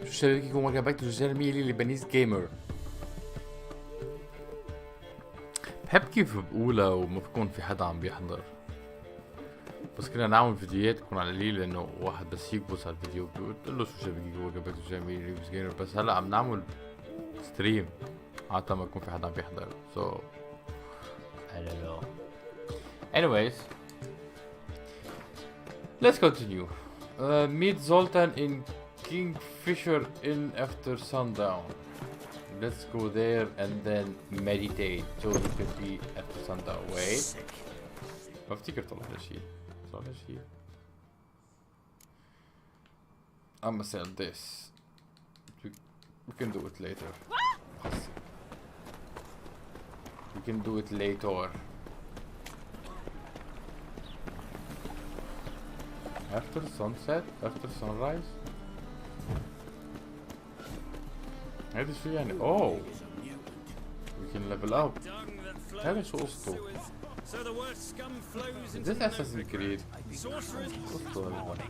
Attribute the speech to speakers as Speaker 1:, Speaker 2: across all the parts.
Speaker 1: شو شبابيكم وجبات رجال ميلي لبنيس جيمر. بحب كيف بقولها وما بكون في حدا عم بيحضر، بس كنا نعمل فيديوهات تكون على القليل انه واحد بس يكبس على الفيديو بتقول له شو شبابيكم وجبات رجال ميلي لبنيس جيمر، بس هلا عم نعمل ستريم عادة ما يكون في حدا عم بيحضر. So I don't know. Anyways, let's continue. Meet Zoltan in Kingfisher Inn after sundown. Let's go there and then meditate. So it could be after sundown. Wait. بفتكر طلع شيء. I'm gonna sell this. We can do it later. We can do it later. After sunset, after sunrise. هذا شو يعني؟ اوه we can level up. هذا شو قصته؟ This Assassin's Creed. قصته هذا.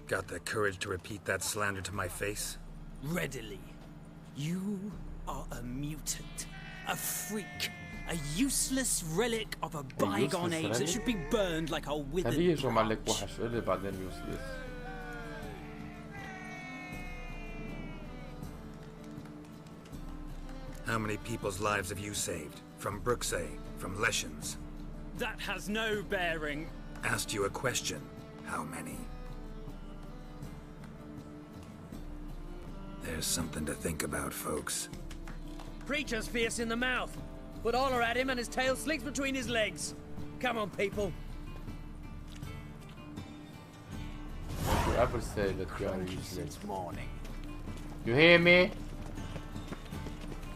Speaker 2: Got the courage to repeat that slander to my face?
Speaker 3: Readily. You are a mutant, a freak, a useless relic of a bygone age that should be burned like a withered branch.
Speaker 2: How many people's lives have you saved? From Bruxay, from Leshens?
Speaker 3: That has no bearing.
Speaker 2: Asked you a question. How many? There's something to think about, folks.
Speaker 4: Preacher's fierce in the mouth, but holler at him and his tail slicks between his legs. Come on, people.
Speaker 1: Don't you ever say that you are useless. You hear me?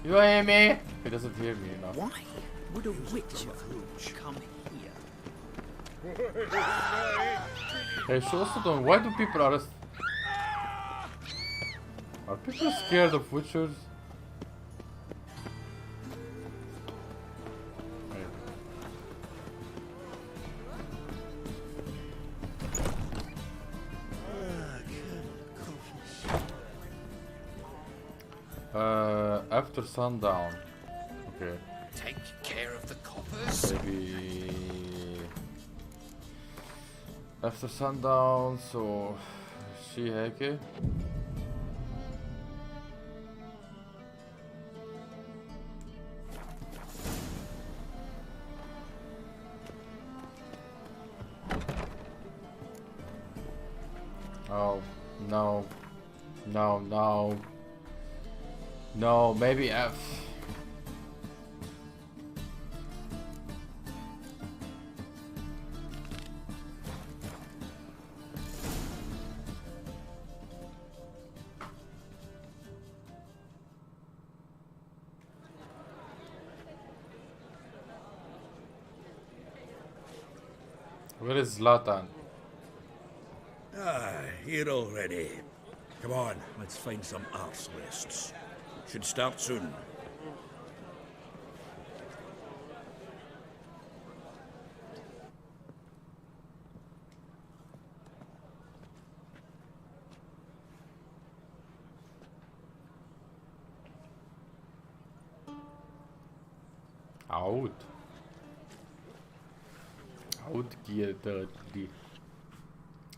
Speaker 1: You hear me? He doesn't hear me enough.
Speaker 3: Why would a witch come here?
Speaker 1: Hey, show us the why do people arrest? Are people scared of witchers? After sundown. Okay.
Speaker 5: Take care of the coppers.
Speaker 1: Maybe after sundown. So she هيك. Oh no, maybe F. Where is Zlatan?
Speaker 6: Here already. Come on, let's find some arse rests. Should start soon.
Speaker 1: عود كي دي.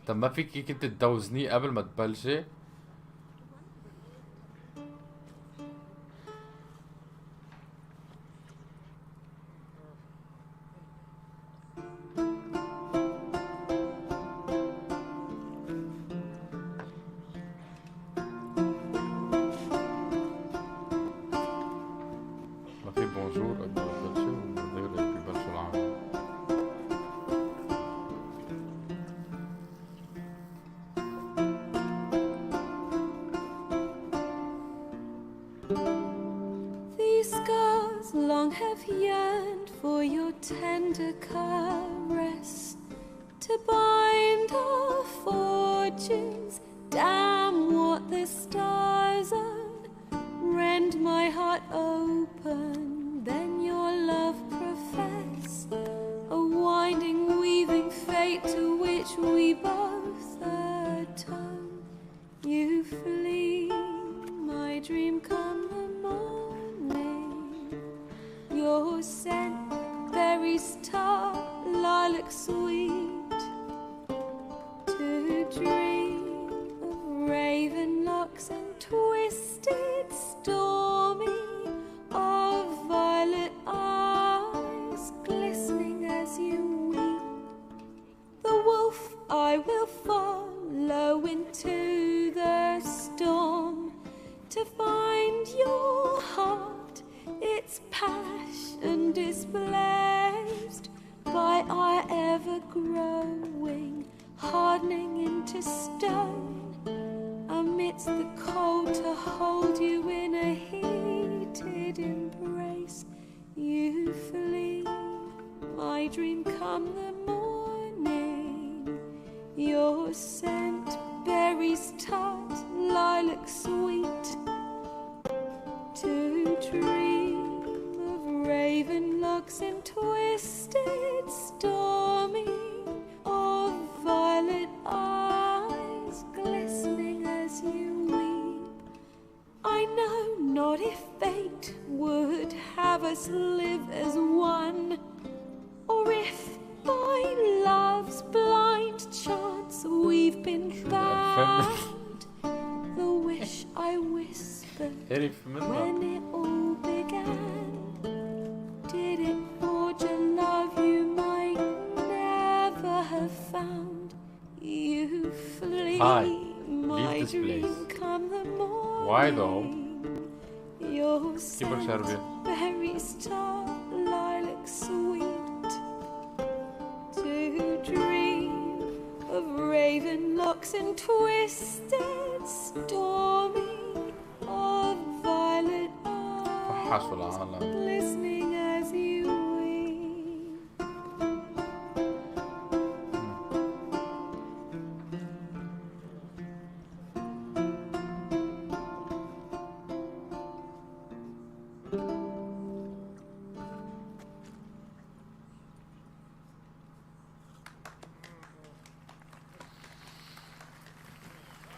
Speaker 1: طب ما فيكي كنت تدوزنيه قبل ما تبلشي؟ ما في بونجور قبل ما تبلشي ومن غير هيك ببلشوا العالم.
Speaker 7: These scars long have yearned for your tender caress, to bind our fortunes. Damn what the stars are. Rend my heart open, then your love profess. A fate to which we both atone. You flee, my dream come the morning. Your scent, berries tart, lilac sweet. To dream of raven locks and twisted stormy, of violet eyes glistening as you weep. The wolf I will follow into the storm, to find your heart, its passion displaced by our ever-growing, hardening into stone. Amidst the cold, to hold you in a heated embrace. You flee, my dream come the morning. Your scent, berries tart, lilac sweet. To dream of raven locks and twisted stormy, of violet eyes glistening as you weep. I know not if fate would have us live as one, or if by love's blind chance we've been bound. The wish I whispered when it all began, did it forge a love you might never have found? You flee, my dream come the morning.
Speaker 1: Why though?
Speaker 7: Your scent, berries tart, lilac sweet. To dream of raven locks and twisted stormy, of violet eyes glistening as you weep.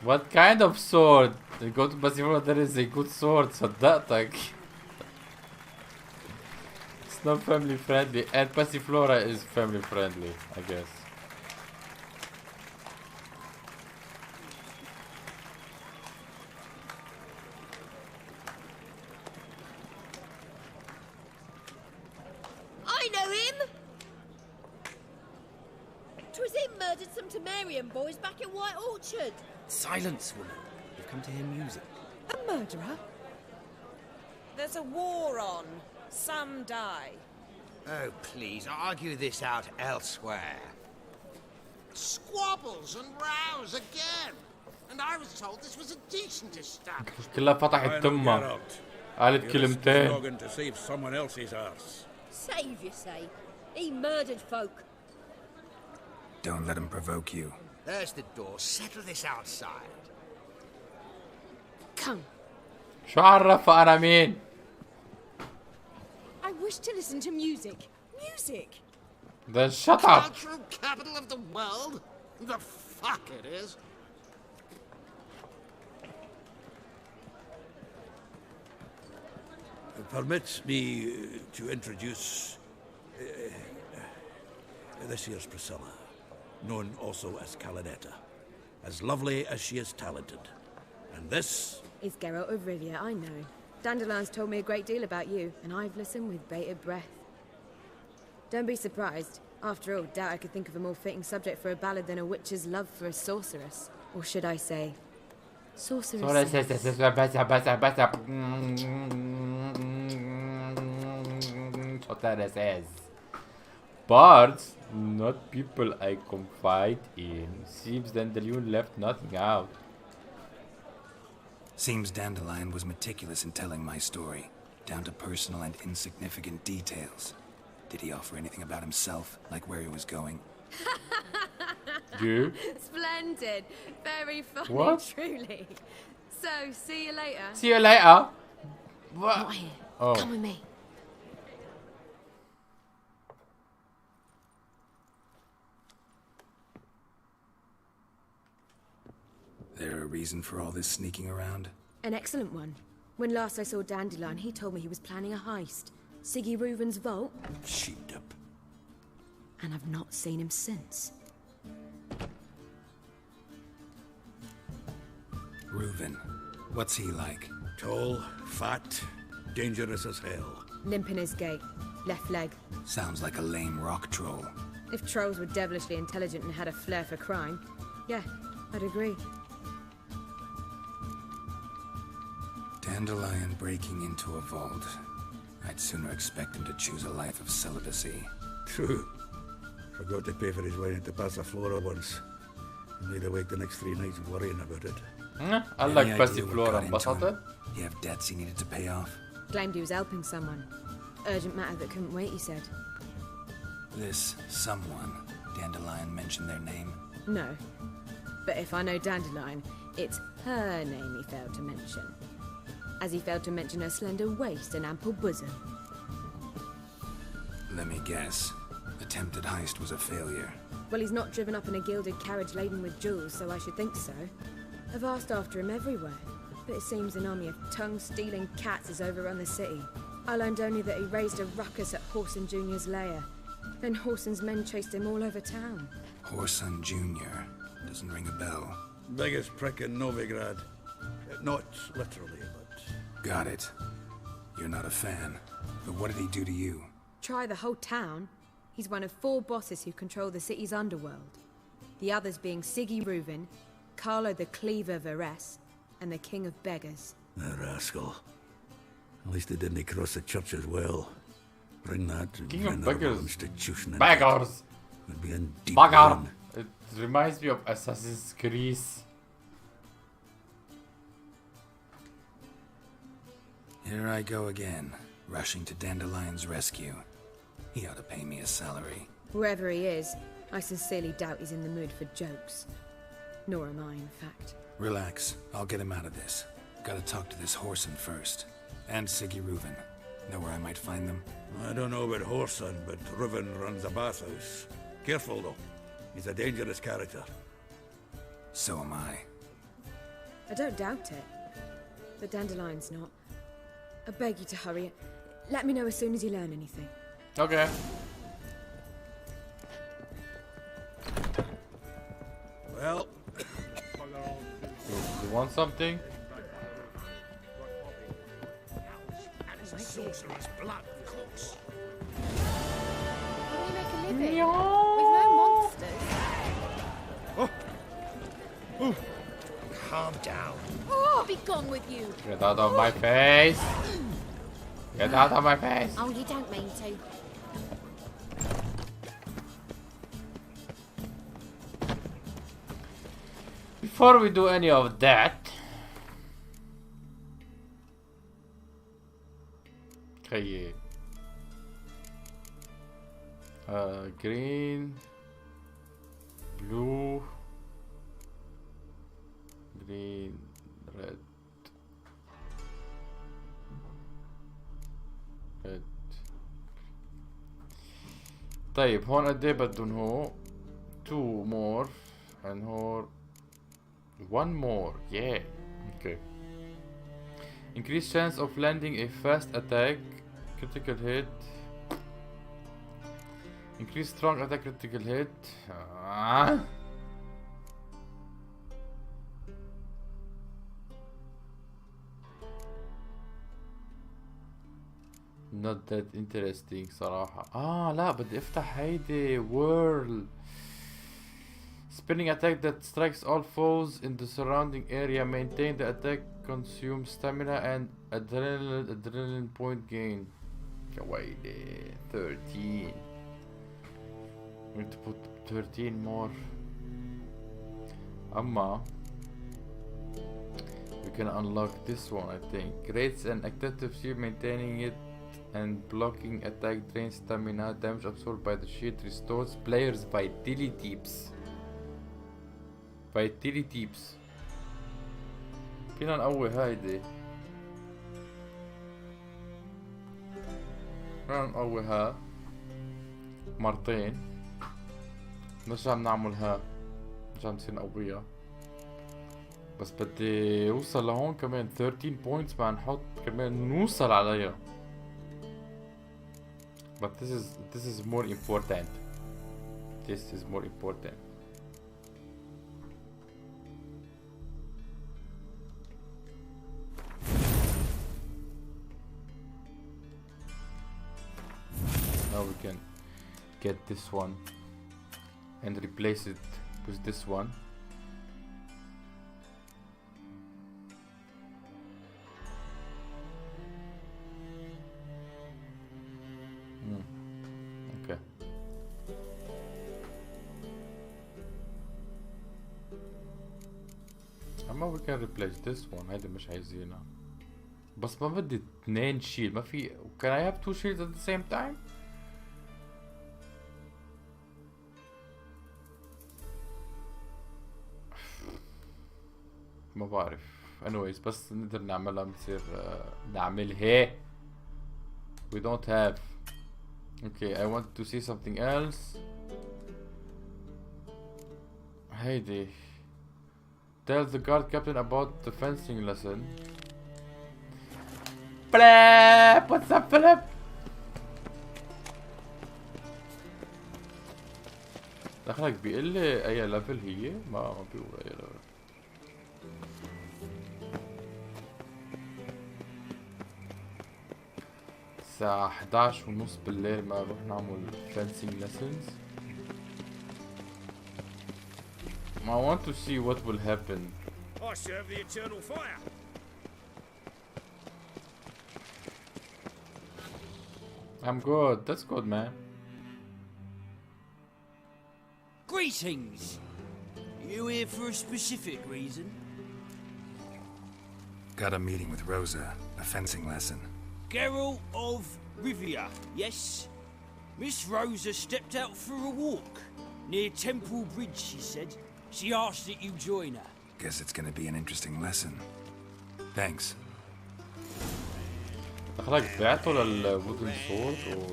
Speaker 1: What kind of sword? Go to Passiflora, there is a good sword, صدقتك. It's not family friendly, and Passiflora is family friendly, I guess.
Speaker 8: I know him! 'Twas him murdered some Temerian boys back in White Orchard.
Speaker 9: Silence, woman. You've come to hear music.
Speaker 10: A murderer? There's a war on. Some die.
Speaker 5: Oh, please, argue this out elsewhere. Squabbles and rows again. And I was told this was a decent establishment.
Speaker 1: كلها فتحت تمها. قالت كلمتين.
Speaker 6: Slogan to save someone else's arse.
Speaker 8: Save, you say? He murdered folk.
Speaker 2: Don't let him provoke you.
Speaker 5: There's the door. Settle this outside.
Speaker 10: Come.
Speaker 1: شو عرف أنا مين؟
Speaker 10: I wish to listen to music. Music!
Speaker 1: Then shut up!
Speaker 5: Cultural capital of the world? The fuck it is.
Speaker 6: Permit me to introduce this here's Priscilla, known also as Calinetta, as lovely as she is talented. And this
Speaker 11: is Geralt of Rivia, I know. Dandelion's told me a great deal about you, and I've listened with bated breath. Don't be surprised. After all, doubt I could think of a more fitting subject for a ballad than a witch's love for a sorceress. Or should I say, sorceress.
Speaker 1: Bards, not people I confide in. Seems Dandelion left nothing out.
Speaker 2: Seems Dandelion was meticulous in telling my story, down to personal and insignificant details. Did he offer anything about himself, like where he was going?
Speaker 1: You?
Speaker 11: Splendid. Very funny,
Speaker 1: What?
Speaker 11: truly. So, see you later.
Speaker 1: See you later. What?
Speaker 11: Not here.
Speaker 1: Oh.
Speaker 11: Come with me.
Speaker 2: a reason for all this sneaking around?
Speaker 11: An excellent one. When last I saw Dandelion, he told me he was planning a heist. Siggy Reuven's vault.
Speaker 6: Sheeped up.
Speaker 11: And I've not seen him since.
Speaker 2: Reuven. What's he like?
Speaker 6: Tall, fat, dangerous as hell.
Speaker 11: Limp in his gait. Left leg.
Speaker 2: Sounds like a lame rock troll.
Speaker 11: If trolls were devilishly intelligent and had a flair for crime, yeah, I'd agree.
Speaker 2: Dandelion breaking into a vault. I'd sooner expect him to choose a life of celibacy.
Speaker 6: True. Forgot to pay for his wine at the Passiflora once. And laid awake the next 3 nights worrying about it.
Speaker 1: قال لك Passiflora انبسطت؟
Speaker 2: You have debts he needed to pay off?
Speaker 11: Claimed he was helping someone. Urgent matter that couldn't wait, he said.
Speaker 2: This someone, Dandelion mentioned their name?
Speaker 11: No. But if I know Dandelion, it's her name he failed to mention. As he failed to mention her slender waist and ample bosom.
Speaker 2: Let me guess. Attempted heist was a failure.
Speaker 11: Well, he's not driven up in a gilded carriage laden with jewels, so I should think so. I've asked after him everywhere, but it seems an army of tongue-stealing cats has overrun the city. I learned only that he raised a ruckus at Horson Jr.'s lair. Then Horson's men chased him all over town.
Speaker 2: Horson Jr. Doesn't ring a bell.
Speaker 6: Biggest prick in Novigrad. Not literally, but...
Speaker 2: Got it. You're not a fan. But what did he do to you?
Speaker 11: Try the whole town. He's one of 4 bosses who control the city's underworld. The others being Siggy Reuven, Carlo the Cleaver Varese, and the King of Beggars.
Speaker 6: The rascal. At least they didn't cross the church as well. Bring that
Speaker 1: King of Beggars.
Speaker 6: institution.
Speaker 1: Beggars.
Speaker 6: Would be in deep
Speaker 1: Beggar.
Speaker 6: ruin.
Speaker 1: It reminds me of Assassin's Creed.
Speaker 2: Here I go again, rushing to Dandelion's rescue. He ought to pay me a salary.
Speaker 11: Whoever he is, I sincerely doubt he's in the mood for jokes. Nor am I, in fact.
Speaker 2: Relax. I'll get him out of this. Gotta talk to this Horson first. And Siggy Reuven. Know where I might find them?
Speaker 6: I don't know about Horson, but Reuven runs a bathhouse. Careful, though. He's a dangerous character.
Speaker 2: So am I.
Speaker 11: I don't doubt it. But Dandelion's not. I beg you to hurry. Let me know as soon as you learn anything.
Speaker 1: Okay.
Speaker 6: Well...
Speaker 1: You want something?
Speaker 5: And it's a sorcerer's blood, of course.
Speaker 7: How do we make a living? With no monsters?
Speaker 5: Calm down.
Speaker 7: Oh, be gone with you.
Speaker 1: Get out of my face! Get out of my face!
Speaker 7: Oh, you don't mean to.
Speaker 1: Before we do any of that, okay, green, blue, green, red, red. طيب هون قد ايه بدهم هو 2 more and هون 1 more, yeah. Okay. Increased chance of landing a fast attack, critical hit. Increased strong attack, critical hit. Not that interesting صراحة. لا بدي افتح هيدي world. Spinning attack that strikes all foes in the surrounding area. Maintain the attack, consume stamina and adrenaline point gain. Wait, 13. We need to put 13 more. We can unlock this one, I think. Rates and active shield, maintaining it and blocking attack drains stamina. Damage absorbed by the shield restores players' vitality tips. Vitality tips. فينا نقوي هايدي. فينا نقويها مرتين. نرجع بنعملها. نرجع نصير نقويها. بس بدي اوصل لهون كمان 13 بوينتس بدنا نحط كمان نوصل عليها. But this is more important. This is more important. Now we can get this one and replace it with this one. Okay. اما we can replace this one. هيدا مش عايزينها. بس ما بدي 2 شيل. ما في. Can I have 2 shields at the same time? ما بعرف. anyways بس نقدر نعملها بنصير نعملها. We don't have. Okay, I want to see something else. هيدي. Tell the guard captain about the fencing lesson. Philip! What's up, Philip? دخلك بيقول لي اي ليفل هي؟ ما بيقول اي ليفل. الساعة 11:30 بالليل ما نروح نعمل fencing lessons. I want to see what will happen.
Speaker 12: I serve the eternal fire.
Speaker 1: I'm good. That's good, man.
Speaker 3: Greetings. You here for a specific reason?
Speaker 2: Got a meeting with Rosa. A fencing lesson.
Speaker 3: Geralt of Rivia, yes? Miss Rosa stepped out for a walk. Near Temple Bridge, she said. She asked that you join her.
Speaker 2: Guess it's gonna be an interesting lesson. Thanks.
Speaker 1: دخلك بعته للwooden sword or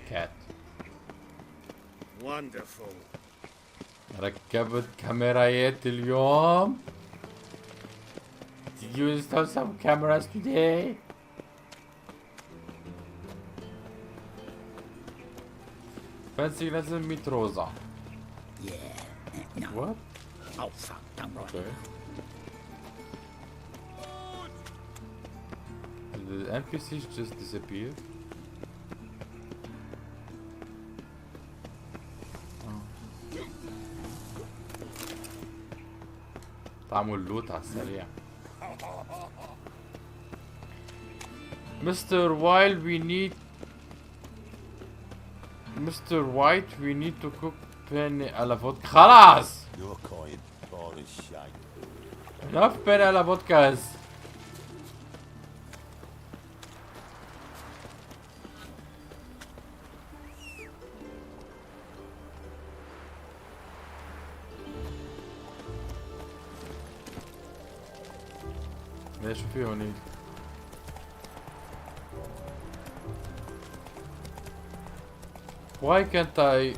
Speaker 1: cat.
Speaker 12: Wonderful.
Speaker 1: ركبت كاميرايات اليوم. Did you install some cameras today? Fencing lesson meet Rosa.
Speaker 13: Yeah. No.
Speaker 1: What?
Speaker 13: Oh fuck, don't worry.
Speaker 1: Okay. The NPCs just disappeared. تعمل لوت على السريع. Mr. White, we need to cook penne alla vodka. خلاص.
Speaker 14: Your kind, boring shite.
Speaker 1: Enough penne alla vodkas. ليش في هونيك؟ Why can't I?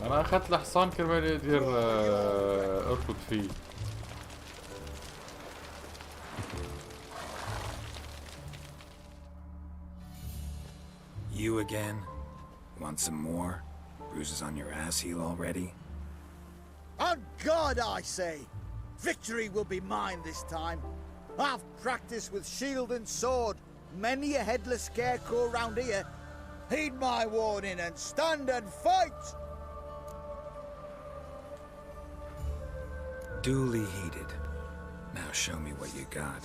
Speaker 1: أنا أخذت الحصان كرمال يقدر أركض فيه.
Speaker 2: You again? Want some more? Bruises on your ass heel already?
Speaker 15: On God, I say! Victory will be mine this time. I've practiced with shield and sword. Many a headless scarecrow round here. Heed my warning and stand and fight!
Speaker 2: Duly heeded. Now show me what you got.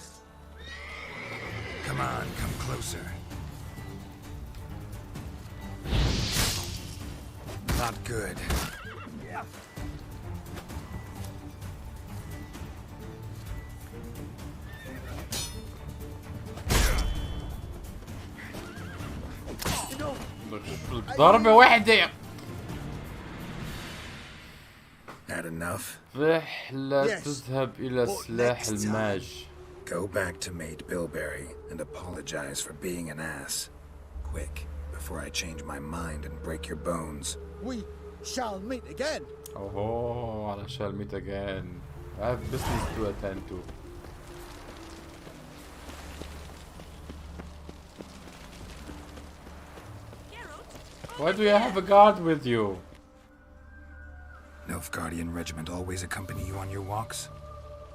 Speaker 2: Come on, come closer. Not good.
Speaker 15: Yeah.
Speaker 1: ضربة واحدة.
Speaker 2: Had enough?
Speaker 1: رحلة تذهب إلى سلاح الماج.
Speaker 2: Go back to Maid Bilberry and apologize for being an ass. Quick, before before I change my mind and break your bones.
Speaker 15: We shall meet again.
Speaker 1: Oh, I shall meet again. I have business to attend to. Why do you have a guard with you?
Speaker 2: Nilfgaardian regiment always accompany you on your walks?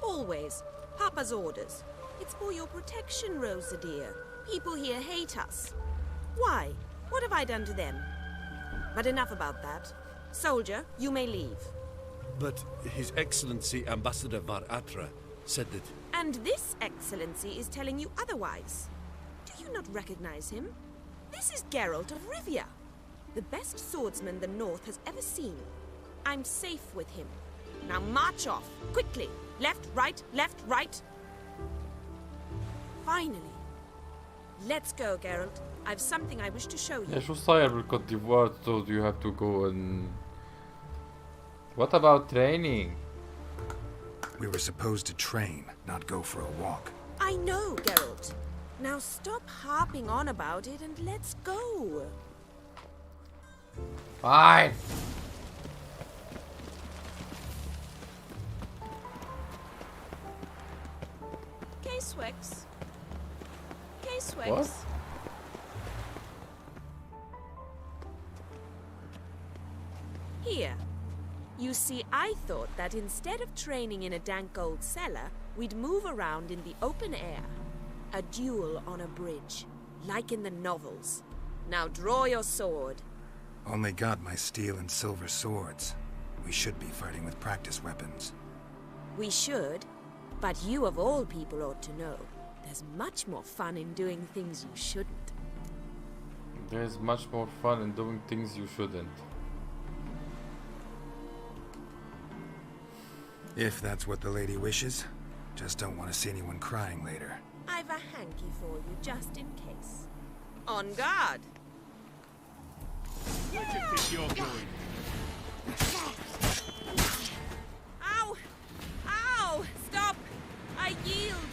Speaker 10: Always. Papa's orders. It's for your protection, Rosa dear. People here hate us. Why? What have I done to them? But enough about that. Soldier, you may leave.
Speaker 6: But His Excellency Ambassador Var Atra said that...
Speaker 10: And this Excellency is telling you otherwise. Do you not recognize him? This is Geralt of Rivia, the best swordsman the North has ever seen. I'm safe with him. Now march off, quickly. Left, right, left, right. Finally. Let's go, Geralt. I've something I wish to show you.
Speaker 1: Yeah, شو صاير بالكوت ديفوار told you have to go and... What about training?
Speaker 2: We were supposed to train, not go for a walk.
Speaker 10: I know, Geralt. Now stop harping on about it and let's go.
Speaker 1: Fine.
Speaker 10: K-Swex. K-Swex.
Speaker 1: What?
Speaker 10: Here. You see, I thought that instead of training in a dank old cellar, we'd move around in the open air. A duel on a bridge, like in the novels. Now draw your sword.
Speaker 2: Only got my steel and silver swords. We should be fighting with practice weapons.
Speaker 10: We should, but you of all people ought to know. There's much more fun in doing things you shouldn't.
Speaker 1: There's much more fun in doing things you shouldn't.
Speaker 2: If that's what the lady wishes. Just don't want to see anyone crying later.
Speaker 10: I've a hanky for you, just in case. On guard!
Speaker 12: Where do you think you're going?
Speaker 10: Ow! Ow! Stop! I yield!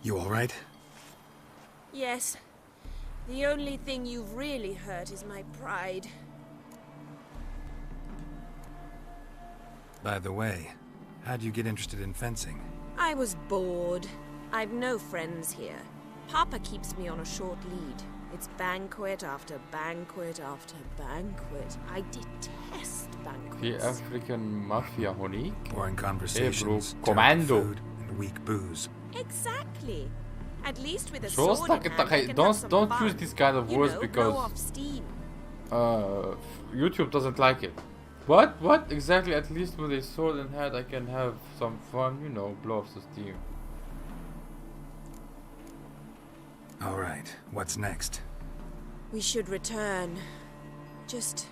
Speaker 2: You alright?
Speaker 10: Yes. The only thing you've really hurt is my pride.
Speaker 2: By the way, how'd you get interested in fencing?
Speaker 10: I was bored. I've no friends here. Papa keeps me on a short lead. It's banquet after banquet after banquet. I detest banquets.
Speaker 1: في African mafia هونيك.
Speaker 2: Boring conversations,
Speaker 1: commando.
Speaker 2: food, and weak booze.
Speaker 10: Exactly. At least with a
Speaker 1: شو
Speaker 10: sword in hand, I can have some
Speaker 1: don't
Speaker 10: fun.
Speaker 1: use these kind of words
Speaker 10: blow
Speaker 1: because
Speaker 10: off steam.
Speaker 1: YouTube doesn't like it. What exactly? At least with a sword in hand I can have some fun, you know, blow off the steam.
Speaker 2: Alright, what's next?
Speaker 10: We should return. Just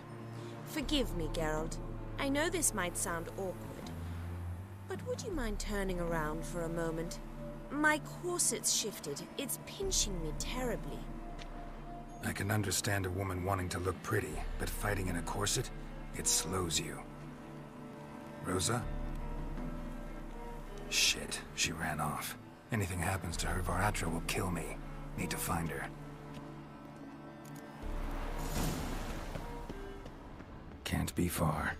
Speaker 10: forgive me, Geralt. I know this might sound awkward, but would you mind turning around for a moment? My corset's shifted. It's pinching me terribly.
Speaker 2: I can understand a woman wanting to look pretty, but fighting in a corset, it slows you. Rosa? Shit, she ran off. Anything happens to her, Var Atra will kill me. Need to find her. Can't be far.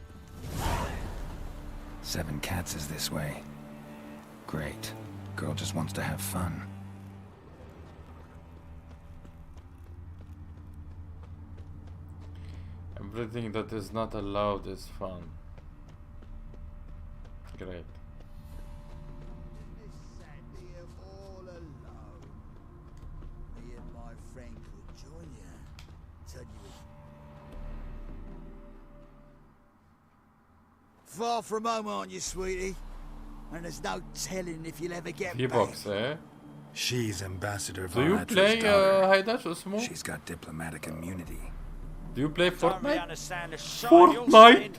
Speaker 2: 7 Cats is this way. Great. Girl just wants to have fun.
Speaker 1: Everything that is not allowed is fun. Great.
Speaker 15: All alone. Me and my friend could join you. Tell you. Far from home, aren't you, sweetie? And there's no telling if you'll ever get
Speaker 1: V-Box,
Speaker 15: back.
Speaker 1: eh?
Speaker 2: She's Ambassador
Speaker 1: Do you
Speaker 2: Var
Speaker 1: play
Speaker 2: Atra's daughter.
Speaker 1: Haydash or Small?
Speaker 2: She's got diplomatic immunity.
Speaker 1: Do you play
Speaker 16: Don't really
Speaker 1: Fortnite?
Speaker 16: understand the side you're
Speaker 1: Fortnite?
Speaker 16: saying.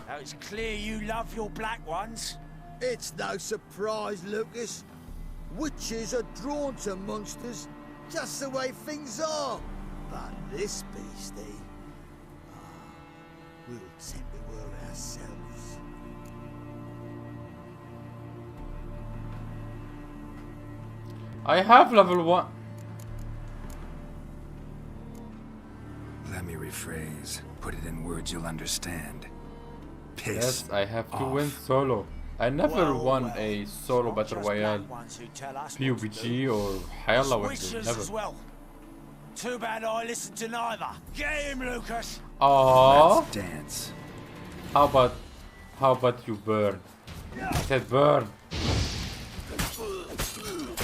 Speaker 16: Now it's clear you love your black ones.
Speaker 15: It's no surprise, Lucas. Witches are drawn to monsters, just the way things are. But this beastie, we'll tend the world ourselves.
Speaker 1: I have level 1.
Speaker 2: Let me rephrase. Put it in words you'll understand. Piss.
Speaker 1: Yes, I have to
Speaker 2: off.
Speaker 1: win solo. I never won a solo battle royale, PUBG or حيالله وحده. Never.
Speaker 16: Well. Too bad I listened to neither. Get him, Lucas.
Speaker 1: Aww.
Speaker 2: Let's dance.
Speaker 1: How about you burn? I said burn.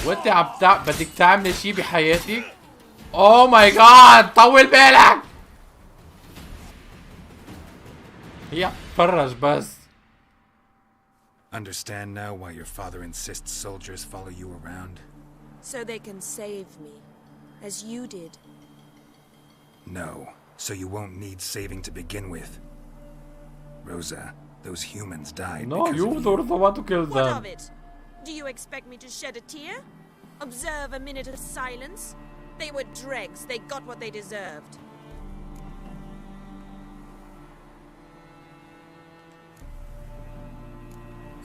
Speaker 1: وانت بدك تعملي شي بحياتك؟ Oh my god! طول بالك! هي فرج بس.
Speaker 2: Understand now why your father insists soldiers follow you around?
Speaker 10: So they can save me, as you did.
Speaker 2: No, so you won't need saving to begin with. Rosa, those humans died
Speaker 1: No,
Speaker 2: because
Speaker 1: you were the one to kill
Speaker 10: What
Speaker 1: them.
Speaker 10: of it? Do you expect me to shed a tear? Observe a minute of silence? They were dregs. They got what they deserved.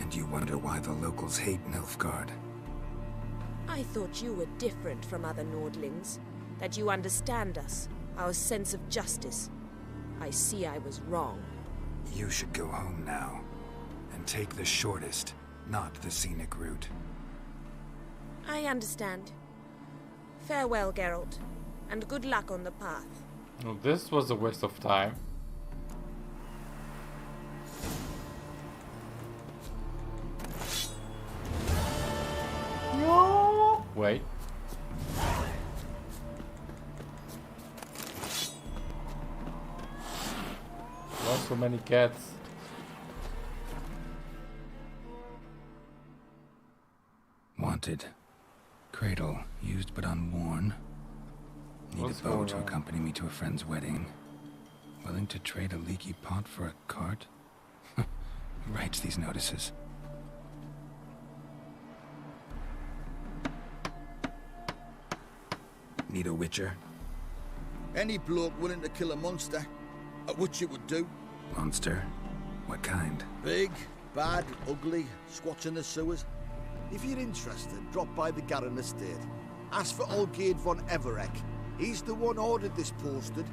Speaker 2: And you wonder why the locals hate Nilfgaard.
Speaker 10: I thought you were different from other Nordlings. That you understand us, our sense of justice. I see I was wrong.
Speaker 2: You should go home now. And take the shortest, not the scenic route.
Speaker 10: I understand. Farewell, Geralt. And good luck on the path.
Speaker 1: Oh, this was a waste of time. No. Wait. Why so many cats?
Speaker 2: Wanted. Cradle, used but unworn. Need
Speaker 1: What's
Speaker 2: a bow
Speaker 1: going
Speaker 2: to
Speaker 1: on?
Speaker 2: accompany me to a friend's wedding. Willing to trade a leaky pot for a cart? Who writes these notices? Need a witcher?
Speaker 15: Any bloke willing to kill a monster, a witcher would do.
Speaker 2: Monster? What kind?
Speaker 15: Big, bad, ugly, squats in the sewers. If you're interested, drop by the Garren estate. Ask for Olgierd von Everek. He's the one ordered this posted.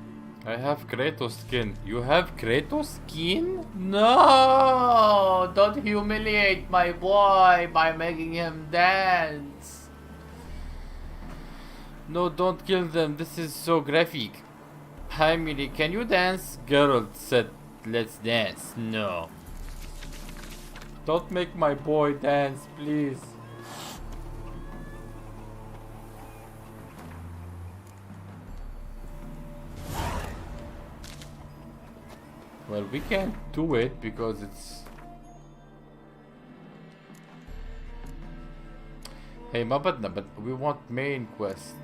Speaker 1: I have Kratos skin. You have Kratos skin? No! Don't humiliate my boy by making him dance. No, don't kill them. This is so graphic. Hi, Meelie. Can you dance? Geralt said, let's dance. No. Don't make my boy dance, please. Well, we can't do it because it's... Hey, ما بدنا, but we want main quest.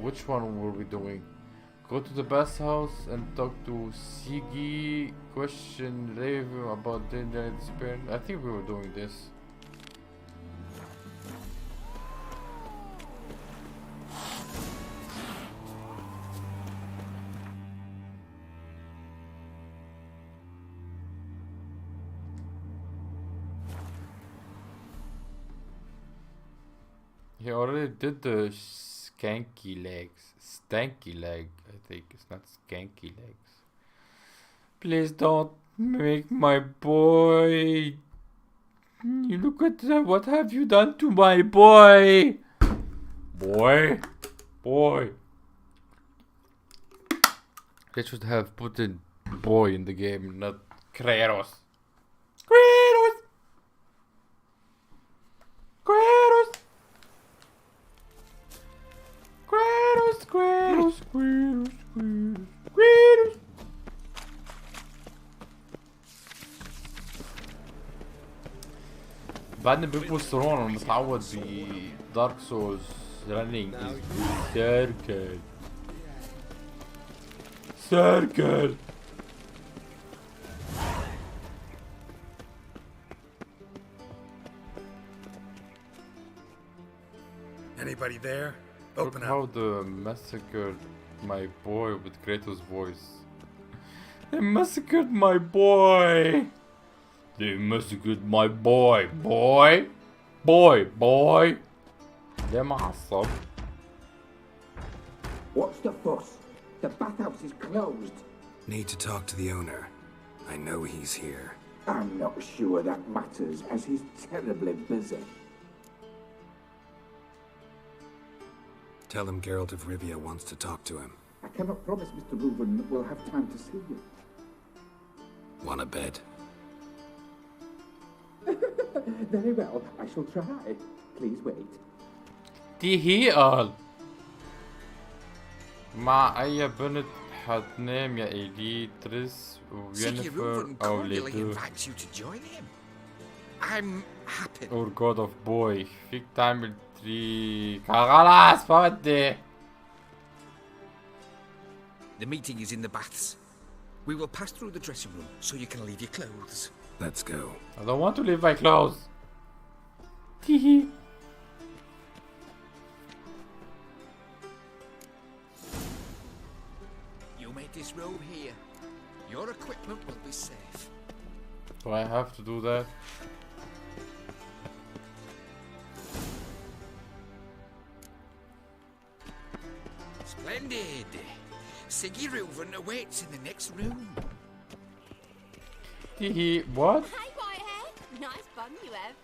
Speaker 1: Which one were we doing? Go to the bath house and talk to Sigi. Question Raven about danger and despair. I think we were doing this. He already did the skanky legs. Stanky leg, I think. It's not skanky legs. Please don't make my boy. You look at that. What have you done to my boy? Boy. Boy. They should have put in boy in the game, not Kratos. Kratos! Kratos! Kratos, Kratos, Kratos, Kratos, Kratos. بعدني بيبوست رون متعود بدارك سولز running is circle. Circle.
Speaker 2: Anybody there?
Speaker 1: Look
Speaker 2: Open
Speaker 1: how
Speaker 2: up.
Speaker 1: they massacred my boy with Kratos' voice. They massacred my boy. They massacred my boy. Boy. Boy. Boy. ليه معصب؟
Speaker 17: What's the fuss? The bathhouse is closed.
Speaker 2: Need to talk to the owner. I know he's here.
Speaker 17: I'm not sure that matters, as he's terribly busy.
Speaker 2: Tell him Geralt of Rivia wants to talk to him.
Speaker 17: I cannot promise Mr. Reuven will have time to see you.
Speaker 2: Want a bed?
Speaker 17: Very well, I shall try. Please wait.
Speaker 1: دي هي قال مع أي بنت حتنام يا إيلي تريس وينيفر أو ليدو
Speaker 5: invites you to join him. I'm happy.
Speaker 1: or God of Boy فيك تعمل تريك خلاص فودي.
Speaker 5: The meeting is in the baths. We will pass through the dressing room so you can leave your clothes.
Speaker 2: Let's go.
Speaker 1: I don't want to leave my clothes. Hehe.
Speaker 5: You made this robe here. Your equipment will be safe.
Speaker 1: Do I have to do that?
Speaker 5: Splendid. Siggy Reuven awaits in the next room.
Speaker 1: Hehe. What?
Speaker 7: Hey, Whitehead. Nice bun you have.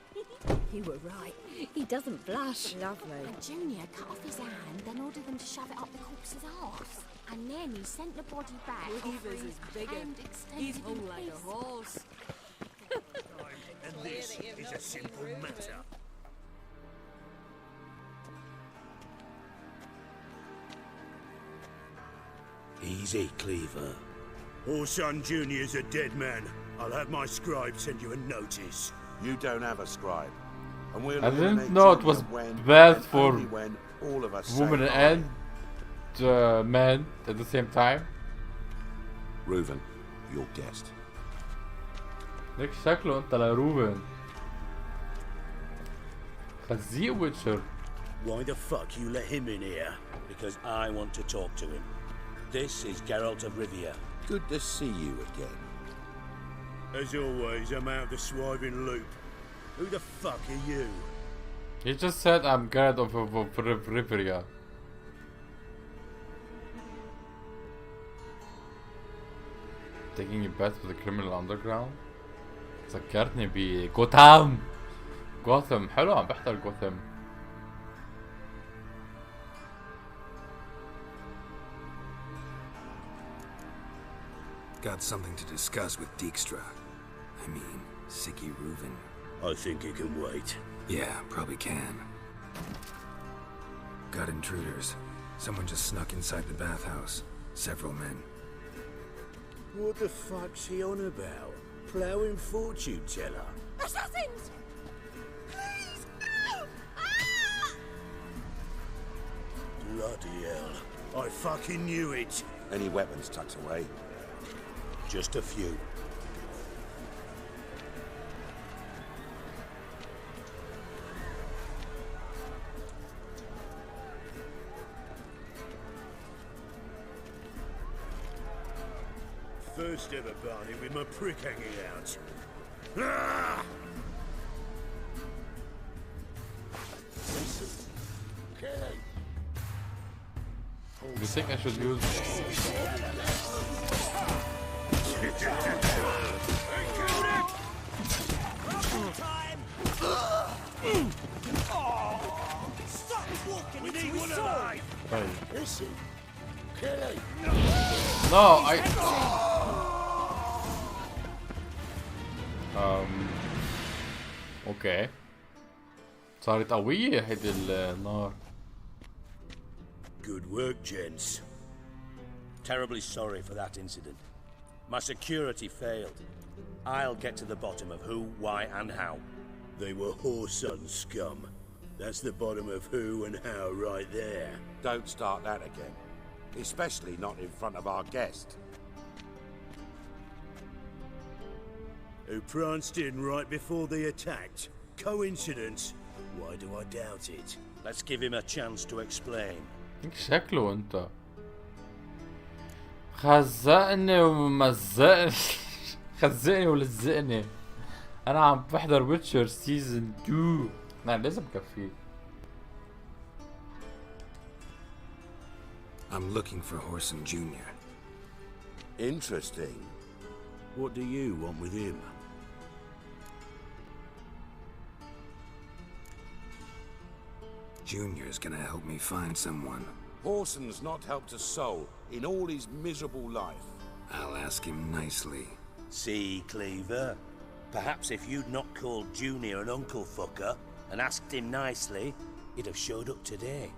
Speaker 11: You were right. He doesn't blush. Lovely.
Speaker 18: And Junior cut off his hand, then ordered them to shove it up the corpse's arse. And then he sent the body back.
Speaker 11: Weaver's is bigger. He's hung like a horse.
Speaker 12: And this is a simple matter.
Speaker 6: Easy, Cleaver. Orson Jr.'s a dead man. I'll have my scribe send you a notice.
Speaker 14: You don't have a scribe. And we'll
Speaker 1: I didn't
Speaker 14: eliminate
Speaker 1: know it
Speaker 14: Junior
Speaker 1: was
Speaker 14: when,
Speaker 1: bad
Speaker 14: and
Speaker 1: for
Speaker 14: only when all of us
Speaker 1: women
Speaker 14: say
Speaker 1: and men at the same time.
Speaker 14: Reuven, your guest.
Speaker 1: ليك شكله انت لروبن خزيق ويتشر.
Speaker 6: Why the fuck you let him in here? Because I want to talk to him. This is Geralt of Rivia.
Speaker 14: Good to see you again.
Speaker 6: As always, I'm out of the swiving loop. Who the fuck are you?
Speaker 1: He just said I'm Geralt of Rivia. Taking a bath with the criminal underground. ذكرتني بجوثام. جوثام حلو عم بحضر جوثام.
Speaker 2: Got something to discuss with Dijkstra. I mean, Siggy Reuven.
Speaker 6: I think he can wait.
Speaker 2: Yeah, probably can. Got intruders. Someone just snuck inside the bathhouse. Several men.
Speaker 6: What the fuck's he on about? Plowing fortune teller?
Speaker 18: Assassins! Please! No! Ah!
Speaker 6: Bloody hell. I fucking knew it.
Speaker 14: Any weapons tucked away?
Speaker 6: Just a few. First ever Barney with my prick hanging out. Ah!
Speaker 1: You think I should use?
Speaker 16: Stop walking! We need one alive!
Speaker 6: Listen.
Speaker 1: No, اوكي صارت قوية هيدي النار.
Speaker 6: Good work, gents. Terribly sorry for that incident. My security failed. I'll get to the bottom of who, why, and how. They were whoreson scum. That's the bottom of who and how right there.
Speaker 14: Don't start that again. Especially not in front of our guest.
Speaker 6: Who pranced in right before they attacked. Coincidence? Why do I doubt it? Let's give him a chance to explain.
Speaker 1: شكله انت خزقني ومزقني خزقني ولزقني. انا عم بحضر ويتشر سيزن 2. نعم لازم كفيه.
Speaker 2: I'm looking for Horson Jr.
Speaker 14: Interesting. What do you want with him?
Speaker 2: Junior's gonna help me find someone.
Speaker 14: Horson's not helped a soul in all his miserable life.
Speaker 2: I'll ask him nicely.
Speaker 6: See, Cleaver? Perhaps if you'd not called Junior an uncle fucker and asked him nicely, he'd have showed up today.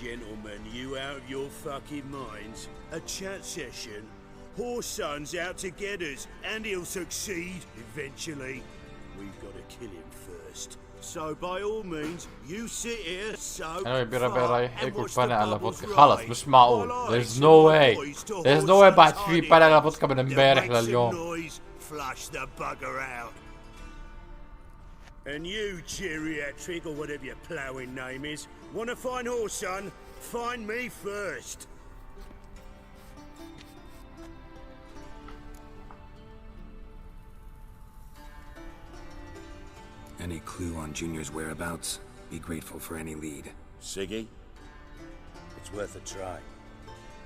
Speaker 12: Gentlemen, you out of your fucking minds? A chat session? Horson's out to get us, and he'll succeed eventually. We've got to kill him first. So by all means, you sit here, soak,
Speaker 1: انا بيرا
Speaker 12: fart,
Speaker 1: رايح
Speaker 12: and
Speaker 1: اكل
Speaker 12: watch the
Speaker 1: باني على
Speaker 12: bubbles
Speaker 1: فودكا خلص
Speaker 12: rise
Speaker 1: مش معقول.
Speaker 12: while I
Speaker 1: There's
Speaker 12: send
Speaker 1: no
Speaker 12: my
Speaker 1: way.
Speaker 12: boys to
Speaker 1: There's no way
Speaker 12: Horson's
Speaker 1: بعد في
Speaker 12: hiding
Speaker 1: باني على فودكا من
Speaker 12: They'll
Speaker 1: امبارح
Speaker 12: make some
Speaker 1: لليوم.
Speaker 12: noise, flush the bugger out. And you, geriatric, or whatever your ploughing name is, want to find Horson? Find me first.
Speaker 2: Any clue on Junior's whereabouts? Be grateful for any lead.
Speaker 14: Siggy?
Speaker 6: It's worth a try.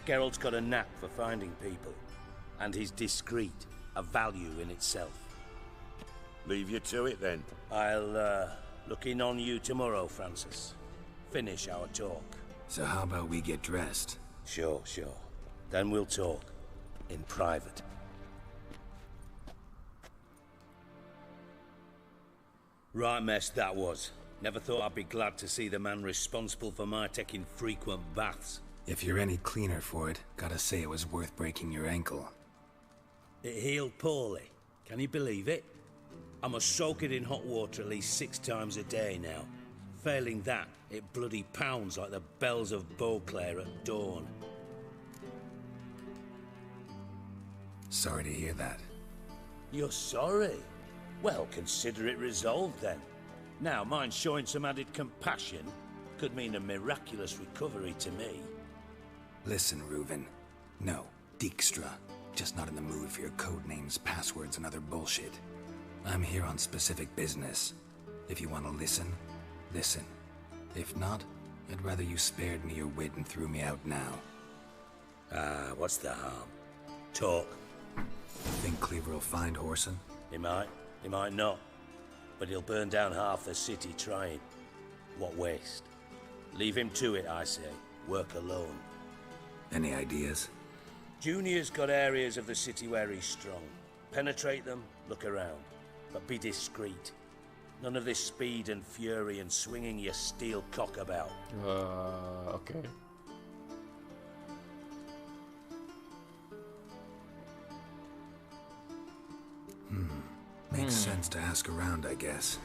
Speaker 6: Geralt's got a knack for finding people, and he's discreet, a value in itself.
Speaker 14: Leave you to it then.
Speaker 6: I'll look in on you tomorrow, Francis. Finish our talk.
Speaker 2: So how about we get dressed?
Speaker 6: Sure. Then we'll talk. In private. Right mess that was. Never thought I'd be glad to see the man responsible for my taking frequent baths.
Speaker 2: If you're any cleaner for it, gotta say it was worth breaking your ankle.
Speaker 6: It healed poorly. Can you believe it? I must soak it in hot water at least 6 times a day now. Failing that, it bloody pounds like the bells of Beauclair at dawn.
Speaker 2: Sorry to hear that.
Speaker 6: You're sorry? Well, consider it resolved then. Now, mind showing some added compassion could mean a miraculous recovery to me.
Speaker 2: Listen, Reuven. No, Dijkstra. Just not in the mood for your code names, passwords, and other bullshit. I'm here on specific business. If you want to listen, listen. If not, I'd rather you spared me your wit and threw me out now.
Speaker 6: What's the harm? Talk.
Speaker 2: Think Cleaver will find Horson?
Speaker 6: He might not. But he'll burn down half the city trying. What waste. Leave him to it, I say. Work alone.
Speaker 2: Any ideas?
Speaker 6: Junior's got areas of the city where he's strong. Penetrate them, look around. But be discreet. None of this speed and fury and swinging your steel cock about.
Speaker 1: Okay.
Speaker 2: Makes sense to ask around, I guess.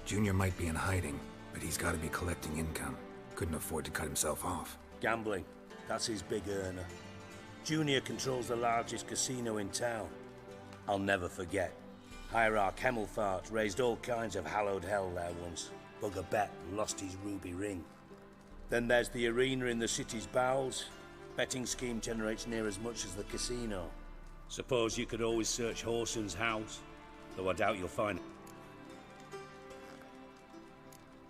Speaker 2: Junior might be in hiding, but he's got to be collecting income. Couldn't afford to cut himself off.
Speaker 6: Gambling. That's his big earner. Junior controls the largest casino in town. I'll never forget. Hierarch Hemmelfart raised all kinds of hallowed hell there once. Bugger bet lost his ruby ring. Then there's the arena in the city's bowels. Betting scheme generates near as much as the casino. Suppose you could always search Horson's house, though I doubt you'll find it.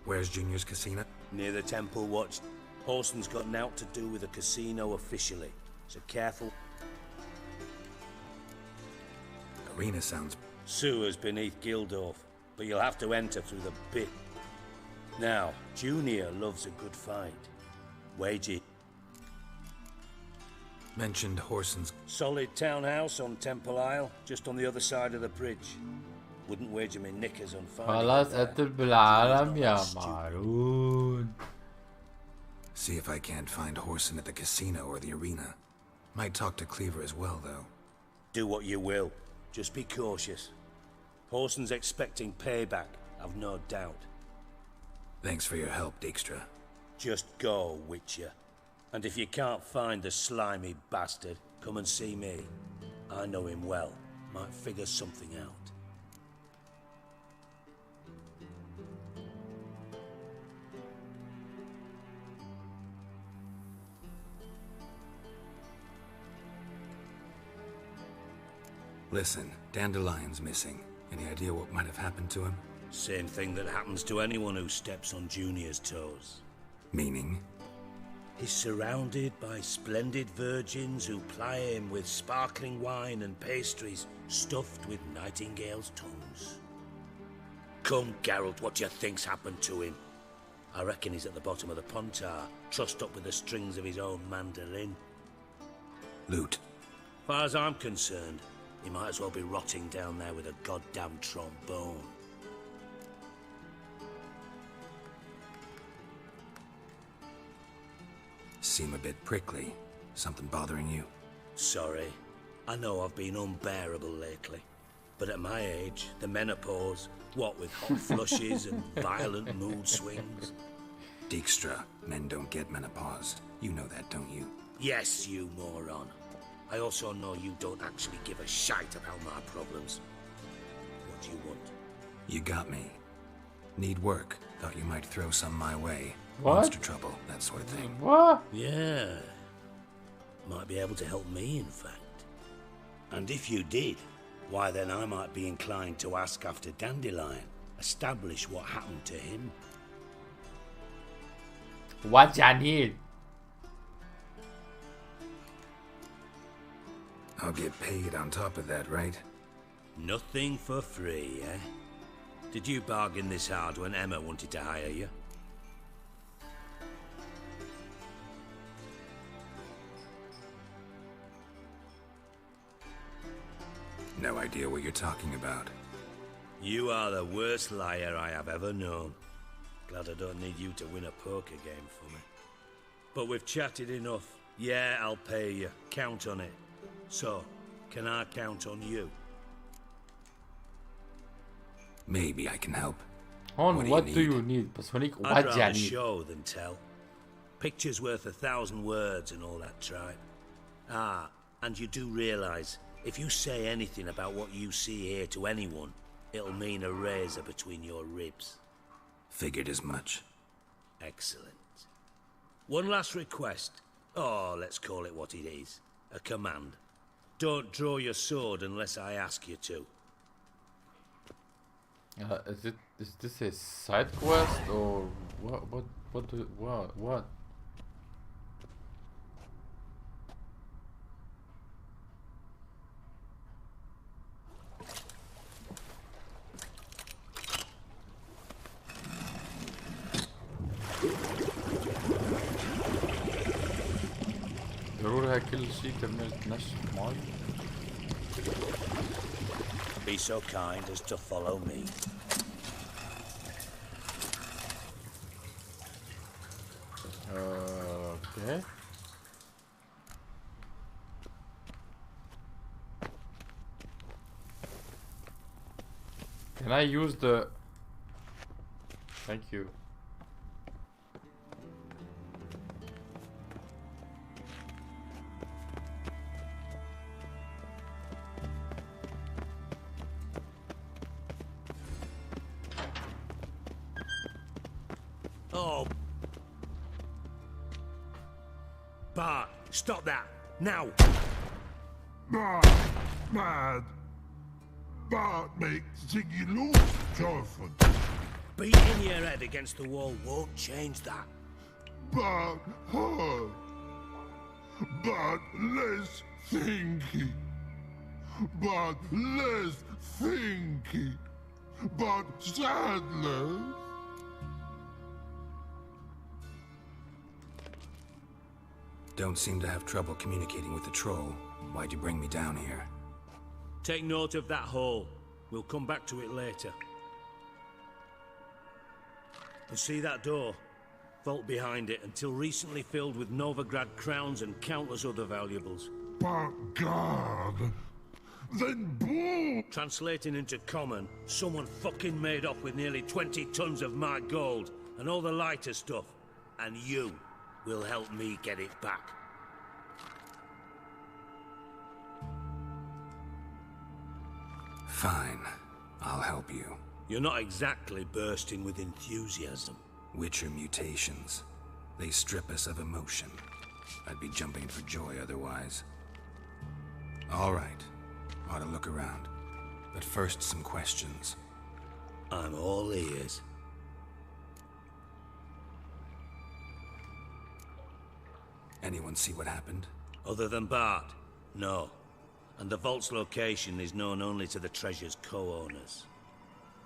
Speaker 2: Where's Junior's casino?
Speaker 6: Near the Temple Watch. Horson's got naught to do with the casino officially, so careful.
Speaker 2: Arena sounds...
Speaker 6: Sewers beneath Gildorf, but you'll have to enter through the pit. Now, Junior loves a good fight. Wager.
Speaker 2: Mentioned Horson's...
Speaker 6: Solid townhouse on Temple Isle, just on the other side of the bridge. Wouldn't wager me knickers on finding
Speaker 1: خلاص قتل بالعالم يا معلول.
Speaker 2: See if I can't find Horson at the casino or the arena. Might talk to Cleaver as well, though.
Speaker 6: Do what you will. Just be cautious. Horson's expecting payback, I've no doubt.
Speaker 2: Thanks for your help, Dijkstra.
Speaker 6: Just go, Witcher. And if you can't find the slimy bastard, come and see me. I know him well. Might figure something out.
Speaker 2: Listen, Dandelion's missing. Any idea what might have happened to him?
Speaker 6: Same thing that happens to anyone who steps on Junior's toes.
Speaker 2: Meaning?
Speaker 6: He's surrounded by splendid virgins who ply him with sparkling wine and pastries stuffed with nightingales' tongues. Come, Geralt, what do you think's happened to him? I reckon he's at the bottom of the Pontar, trussed up with the strings of his own mandolin.
Speaker 2: Loot.
Speaker 6: Far as I'm concerned, he might as well be rotting down there with a goddamn trombone.
Speaker 2: Seem a bit prickly. Something bothering you?
Speaker 6: Sorry. I know I've been unbearable lately. But at my age, the menopause, what with hot flushes and violent mood swings.
Speaker 2: Dijkstra, men don't get menopause. You know that, don't you?
Speaker 6: Yes, you moron. I also know you don't actually give a shite about my problems. What do you want?
Speaker 2: You got me. Need work. Thought you might throw some my way.
Speaker 1: What?
Speaker 2: Monster trouble, that sort of thing.
Speaker 1: What?
Speaker 6: Yeah. Might be able to help me, in fact. And if you did, why then I might be inclined to ask after Dandelion. Establish what happened to him.
Speaker 1: What you need?
Speaker 2: I'll get paid on top of that, right?
Speaker 6: Nothing for free, eh? Did you bargain this hard when Emma wanted to hire you?
Speaker 2: No idea what you're talking about.
Speaker 6: You are the worst liar I have ever known. Glad I don't need you to win a poker game for me. But we've chatted enough. Yeah, I'll pay you. Count on it. So, can I count on you?
Speaker 2: Maybe I can help.
Speaker 1: What do you need? بس هونيك
Speaker 6: I'd
Speaker 1: what
Speaker 6: rather
Speaker 1: يعني?
Speaker 6: show than tell. Picture's worth 1,000 words and all that tripe. Ah, and you do realize, if you say anything about what you see here to anyone, it'll mean a razor between your ribs.
Speaker 2: Figured as much.
Speaker 6: Excellent. One last request. Oh, let's call it what it is. A command. Don't draw your sword unless I ask you to.
Speaker 1: Is this a side quest or what? ضروري هاي كل شيء كرمال تنشف معي.
Speaker 6: Be so kind as to follow me.
Speaker 1: Okay. Can I use the... Thank you.
Speaker 6: Oh. Bart, stop that. Now.
Speaker 19: Mad. Bart makes Ziggy lose, Jonathan.
Speaker 6: Beating your head against the wall won't change that.
Speaker 19: But hard. But less thinky. But less thinky. But sadness.
Speaker 2: Don't seem to have trouble communicating with the troll. Why'd you bring me down here?
Speaker 6: Take note of that hole. We'll come back to it later. And see that door? Vault behind it, until recently filled with Novigrad crowns and countless other valuables.
Speaker 19: But God, then bull.
Speaker 6: Translating into common, someone fucking made off with nearly 20 tons of my gold and all the lighter stuff. And you will help me get it back.
Speaker 2: Fine. I'll help you.
Speaker 6: You're not exactly bursting with enthusiasm.
Speaker 2: Witcher mutations. They strip us of emotion. I'd be jumping for joy otherwise. All right. Ought to look around. But first, some questions.
Speaker 6: I'm all ears.
Speaker 2: Anyone see what happened?
Speaker 6: Other than Bart? No. And the vault's location is known only to the treasure's co-owners.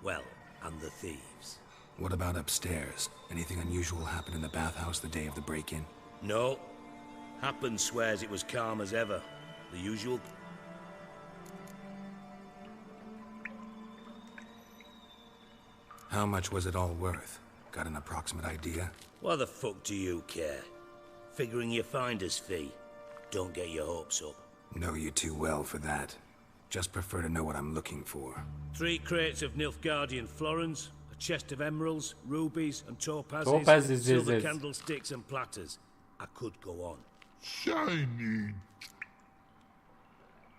Speaker 6: Well, and the thieves.
Speaker 2: What about upstairs? Anything unusual happen in the bathhouse the day of the break-in?
Speaker 6: No. Happen swears it was calm as ever. The usual...
Speaker 2: How much was it all worth? Got an approximate idea?
Speaker 6: Why the fuck do you care? Figuring your finder's fee. Don't get your hopes up.
Speaker 2: Know you too well for that. Just prefer to know what I'm looking for.
Speaker 6: 3 crates of Nilfgaardian florins, a chest of emeralds, rubies and topazes,
Speaker 1: Topazes,
Speaker 6: silver
Speaker 1: yes.
Speaker 6: candlesticks and platters. I could go on.
Speaker 19: Shiny.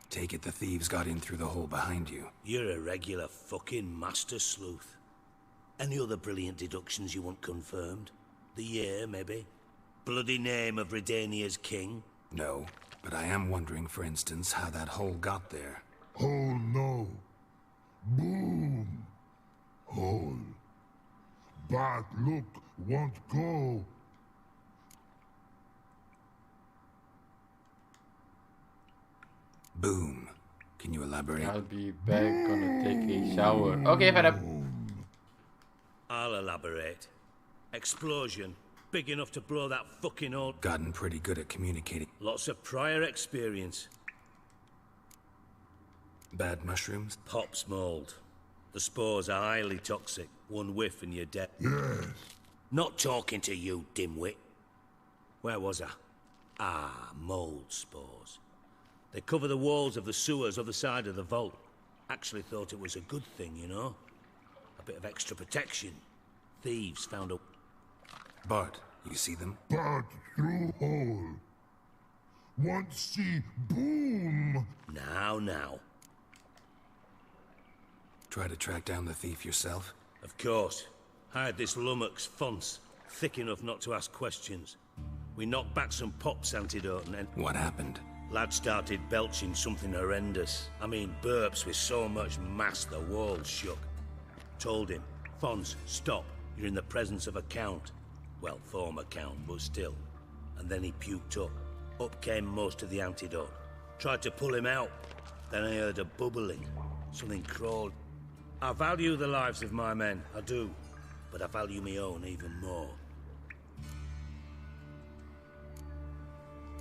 Speaker 2: Take it the thieves got in through the hole behind you.
Speaker 6: You're a regular fucking master sleuth. Any other brilliant deductions you want confirmed? The year, maybe? Bloody name of Redania's king?
Speaker 2: No, but I am wondering, for instance, how that hole got there.
Speaker 19: Hole no. Boom. Hole. But look, won't go.
Speaker 2: Boom. Can you elaborate?
Speaker 1: I'll be back, gonna take a shower. Okay, Philip.
Speaker 6: I'll elaborate. Explosion. Big enough to blow that fucking old...
Speaker 2: Gotten pretty good at communicating.
Speaker 6: Lots of prior experience.
Speaker 2: Bad mushrooms?
Speaker 6: Pops mold. The spores are highly toxic. One whiff and you're dead.
Speaker 19: Yes.
Speaker 6: Not talking to you, dimwit. Where was I? Ah, mold spores. They cover the walls of the sewers other side of the vault. Actually thought it was a good thing, you know? A bit of extra protection. Thieves found a...
Speaker 2: Bart, you see them?
Speaker 19: Bart through hole. Want see boom.
Speaker 6: Now.
Speaker 2: Try to track down the thief yourself?
Speaker 6: Of course. Hired this lummox Fonce, thick enough not to ask questions. We knocked back some Pop's antidote and then...
Speaker 2: What happened?
Speaker 6: Lad started belching something horrendous. I mean, burps with so much mass the walls shook. Told him, Fonce, stop. You're in the presence of a count. Well, former count, but still. And then he puked up. Up came most of the antidote. Tried to pull him out. Then I heard a bubbling. Something crawled. I value the lives of my men, I do. But I value my own even more.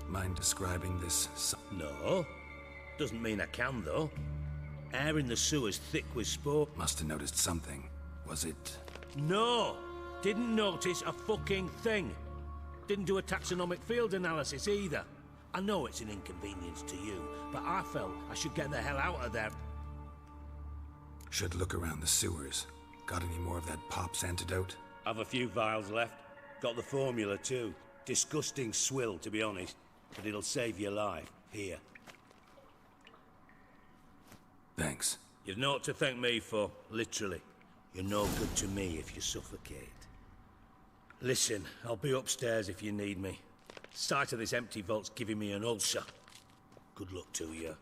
Speaker 2: Mind describing this?
Speaker 6: No. Doesn't mean I can, though. Air in the sewers thick with spore.
Speaker 2: Must have noticed something. Was it...
Speaker 6: No! Didn't notice a fucking thing. Didn't do a taxonomic field analysis either. I know it's an inconvenience to you, but I felt I should get the hell out of there.
Speaker 2: Should look around the sewers. Got any more of that Pop's antidote?
Speaker 6: Have a few vials left. Got the formula too. Disgusting swill, to be honest. But it'll save your life. Here.
Speaker 2: Thanks.
Speaker 6: You've naught to thank me for, literally. You're no good to me if you suffocate. Listen, I'll be upstairs if you need me. Sight of this empty vault's giving me an ulcer. Good luck to you.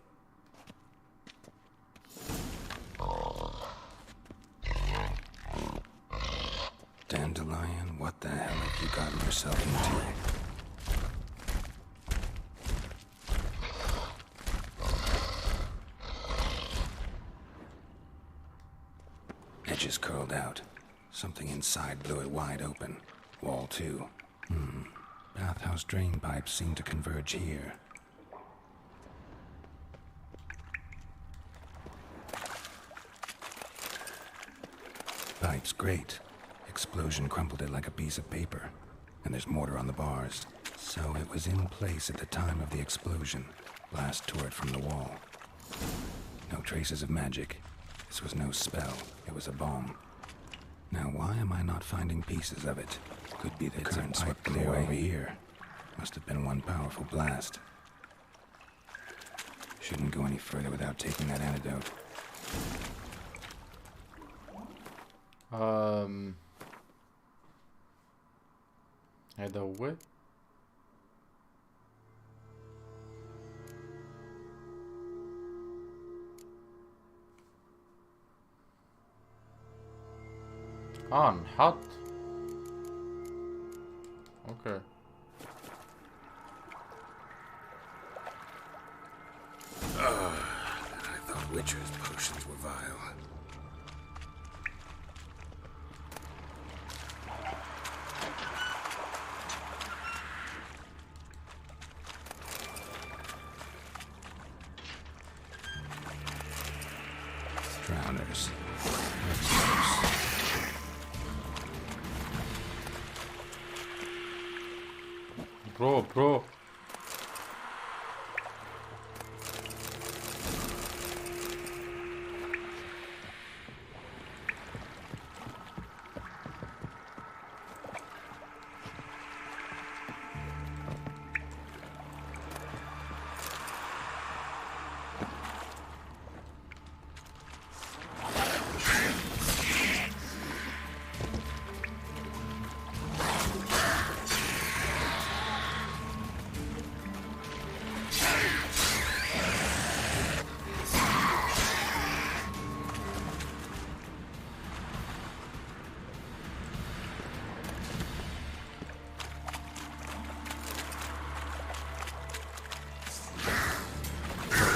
Speaker 2: Dandelion, what the hell have you gotten yourself into? Edges curled out. Something inside blew it wide open. Wall too. Bathhouse drain pipes seem to converge here. Pipe's great. Explosion crumpled it like a piece of paper. And there's mortar on the bars. So it was in place at the time of the explosion. Blast tore it from the wall. No traces of magic. This was no spell. It was a bomb. Now why am I not finding pieces of it? Could be the current swept clear over here. Must have been one powerful blast. Shouldn't go any further without taking that antidote.
Speaker 1: هذا هو. نحط. اوكي.
Speaker 2: Witcher's potions were vile. Drowners.
Speaker 1: Bro.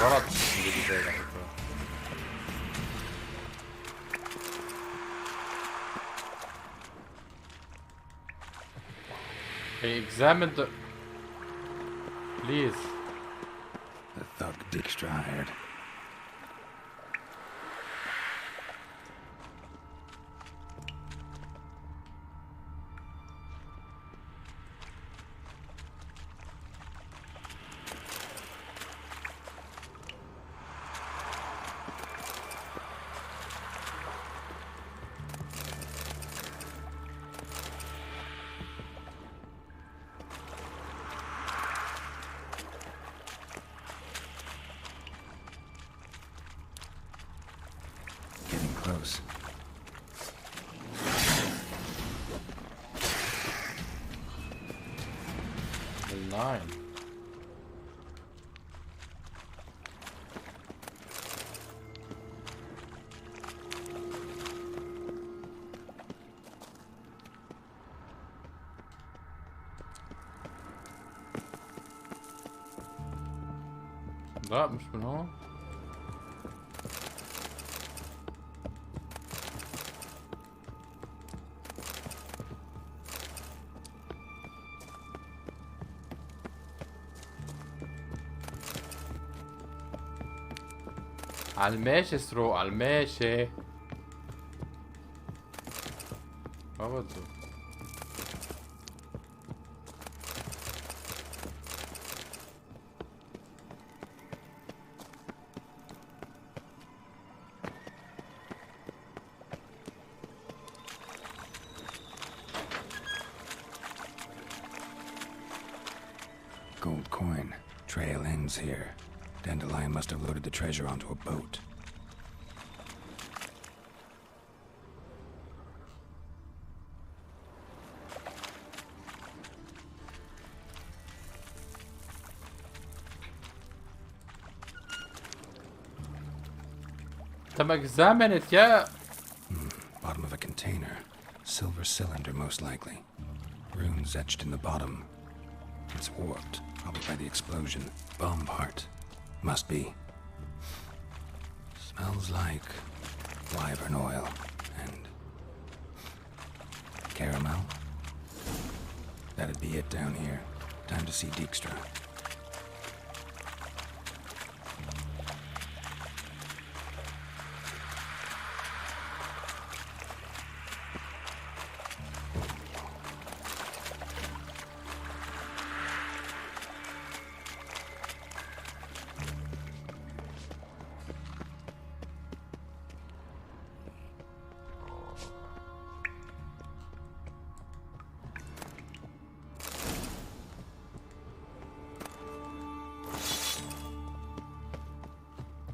Speaker 1: غلط اللي بداية على فكرة. Hey, examine the... Please.
Speaker 2: The thug Dijkstra hired. Close.
Speaker 1: Nine. لا مش من هون. عالماشي سرو عالماشي. ما بده.
Speaker 2: Gold coin. Trail ends here. Dandelion must have loaded the treasure onto a boat.
Speaker 1: Examine it, yeah.
Speaker 2: Bottom of a container. Silver cylinder, most likely. Runes etched in the bottom. It's warped, probably by the explosion. Bomb part. Must be. Smells like wyvern oil and caramel. That'd be it down here. Time to see Dijkstra.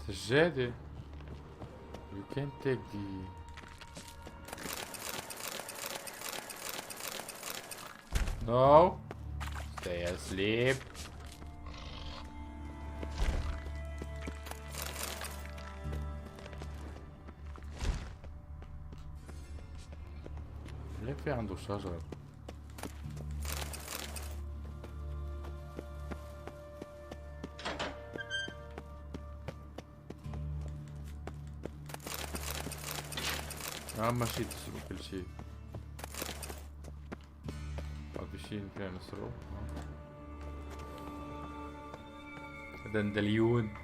Speaker 1: سجادة. You can't take the... No. Stay asleep. ليه في عنده شجر؟ مشيت تسرق كل شيء. باقي شيء فينا نسرقه. دندليون.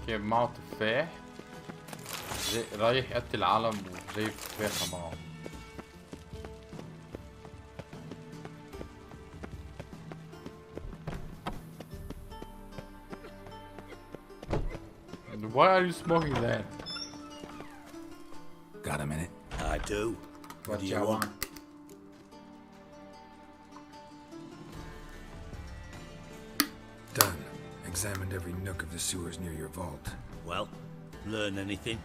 Speaker 1: كيف معه تفاح رايح يقتل العالم وجايب تفاحة معه. Why are you smoking that?
Speaker 2: Got a minute?
Speaker 6: I do. What do you want?
Speaker 2: Done. Examined every nook of the sewers near your vault.
Speaker 6: Well, learn anything?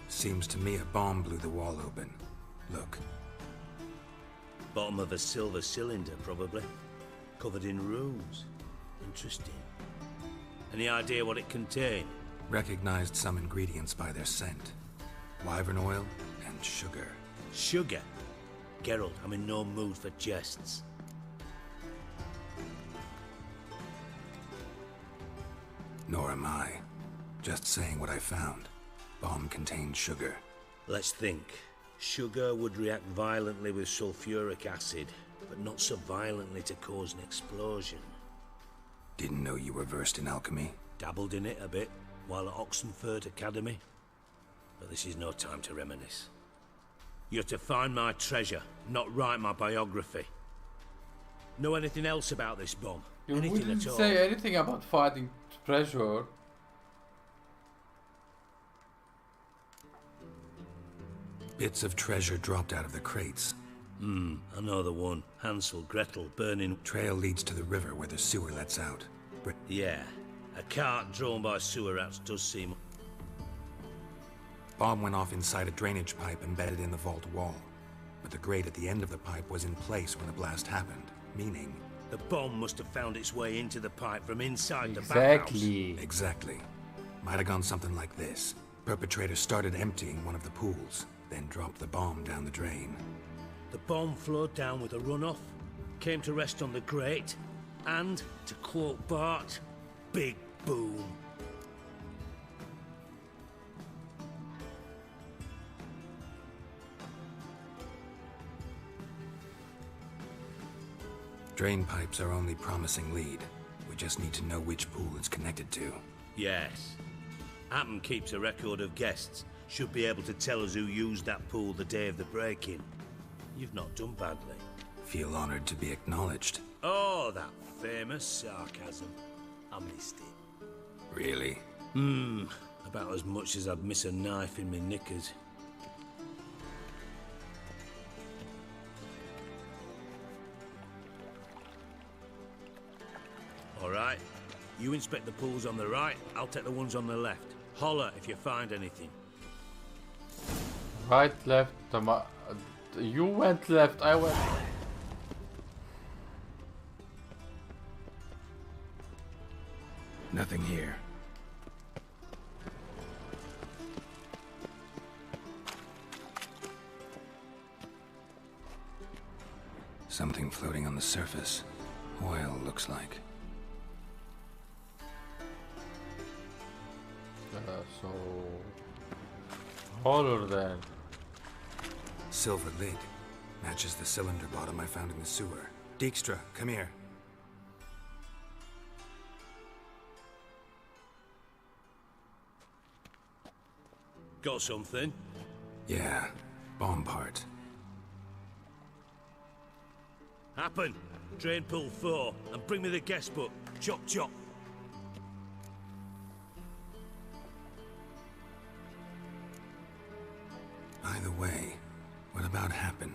Speaker 2: Seems to me a bomb blew the wall open. Look.
Speaker 6: Bottom of a silver cylinder, probably. Covered in runes. Interesting. Any idea what it contained?
Speaker 2: Recognized some ingredients by their scent. Wyvern oil and sugar.
Speaker 6: Sugar? Geralt, I'm in no mood for jests.
Speaker 2: Nor am I. Just saying what I found. Bomb contained sugar.
Speaker 6: Let's think. Sugar would react violently with sulfuric acid, but not so violently to cause an explosion.
Speaker 2: Didn't know you were versed in alchemy.
Speaker 6: Dabbled in it a bit while at Oxenford Academy. But this is no time to reminisce. You're to find my treasure, not write my biography. Know anything else about this bomb?
Speaker 1: You
Speaker 6: anything
Speaker 1: wouldn't
Speaker 6: at all?
Speaker 1: say anything about finding treasure.
Speaker 2: Bits of treasure dropped out of the crates.
Speaker 6: I know the one. Hansel, Gretel, burning...
Speaker 2: Trail leads to the river where the sewer lets out.
Speaker 6: Yeah. A cart drawn by sewer rats does seem...
Speaker 2: Bomb went off inside a drainage pipe embedded in the vault wall. But the grate at the end of the pipe was in place when the blast happened, meaning...
Speaker 6: The bomb must have found its way into the pipe from inside the
Speaker 1: bathhouse.
Speaker 2: Exactly. Might have gone something like this. Perpetrator started emptying one of the pools, then dropped the bomb down the drain.
Speaker 6: The bomb flowed down with a runoff, came to rest on the grate, and, to quote Bart, big boom.
Speaker 2: Drain pipes are only promising lead. We just need to know which pool it's connected to.
Speaker 6: Yes. Appen keeps a record of guests. Should be able to tell us who used that pool the day of the break-in. You've not done badly.
Speaker 2: Feel honored to be acknowledged.
Speaker 6: Oh, that famous sarcasm. I missed it.
Speaker 2: Really?
Speaker 6: About as much as I'd miss a knife in my knickers. All right. You inspect the pools on the right, I'll take the ones on the left. Holler if you find anything.
Speaker 1: Right, left, you went left, I went...
Speaker 2: Nothing here. Something floating on the surface. Oil, looks like.
Speaker 1: So... Holler then.
Speaker 2: Silver lid. Matches the cylinder bottom I found in the sewer. Dijkstra, come here.
Speaker 6: Got something?
Speaker 2: Yeah, bomb part.
Speaker 6: Happen. Drain pool 4, and bring me the guest book. Chop chop.
Speaker 2: Either way, what about Happen?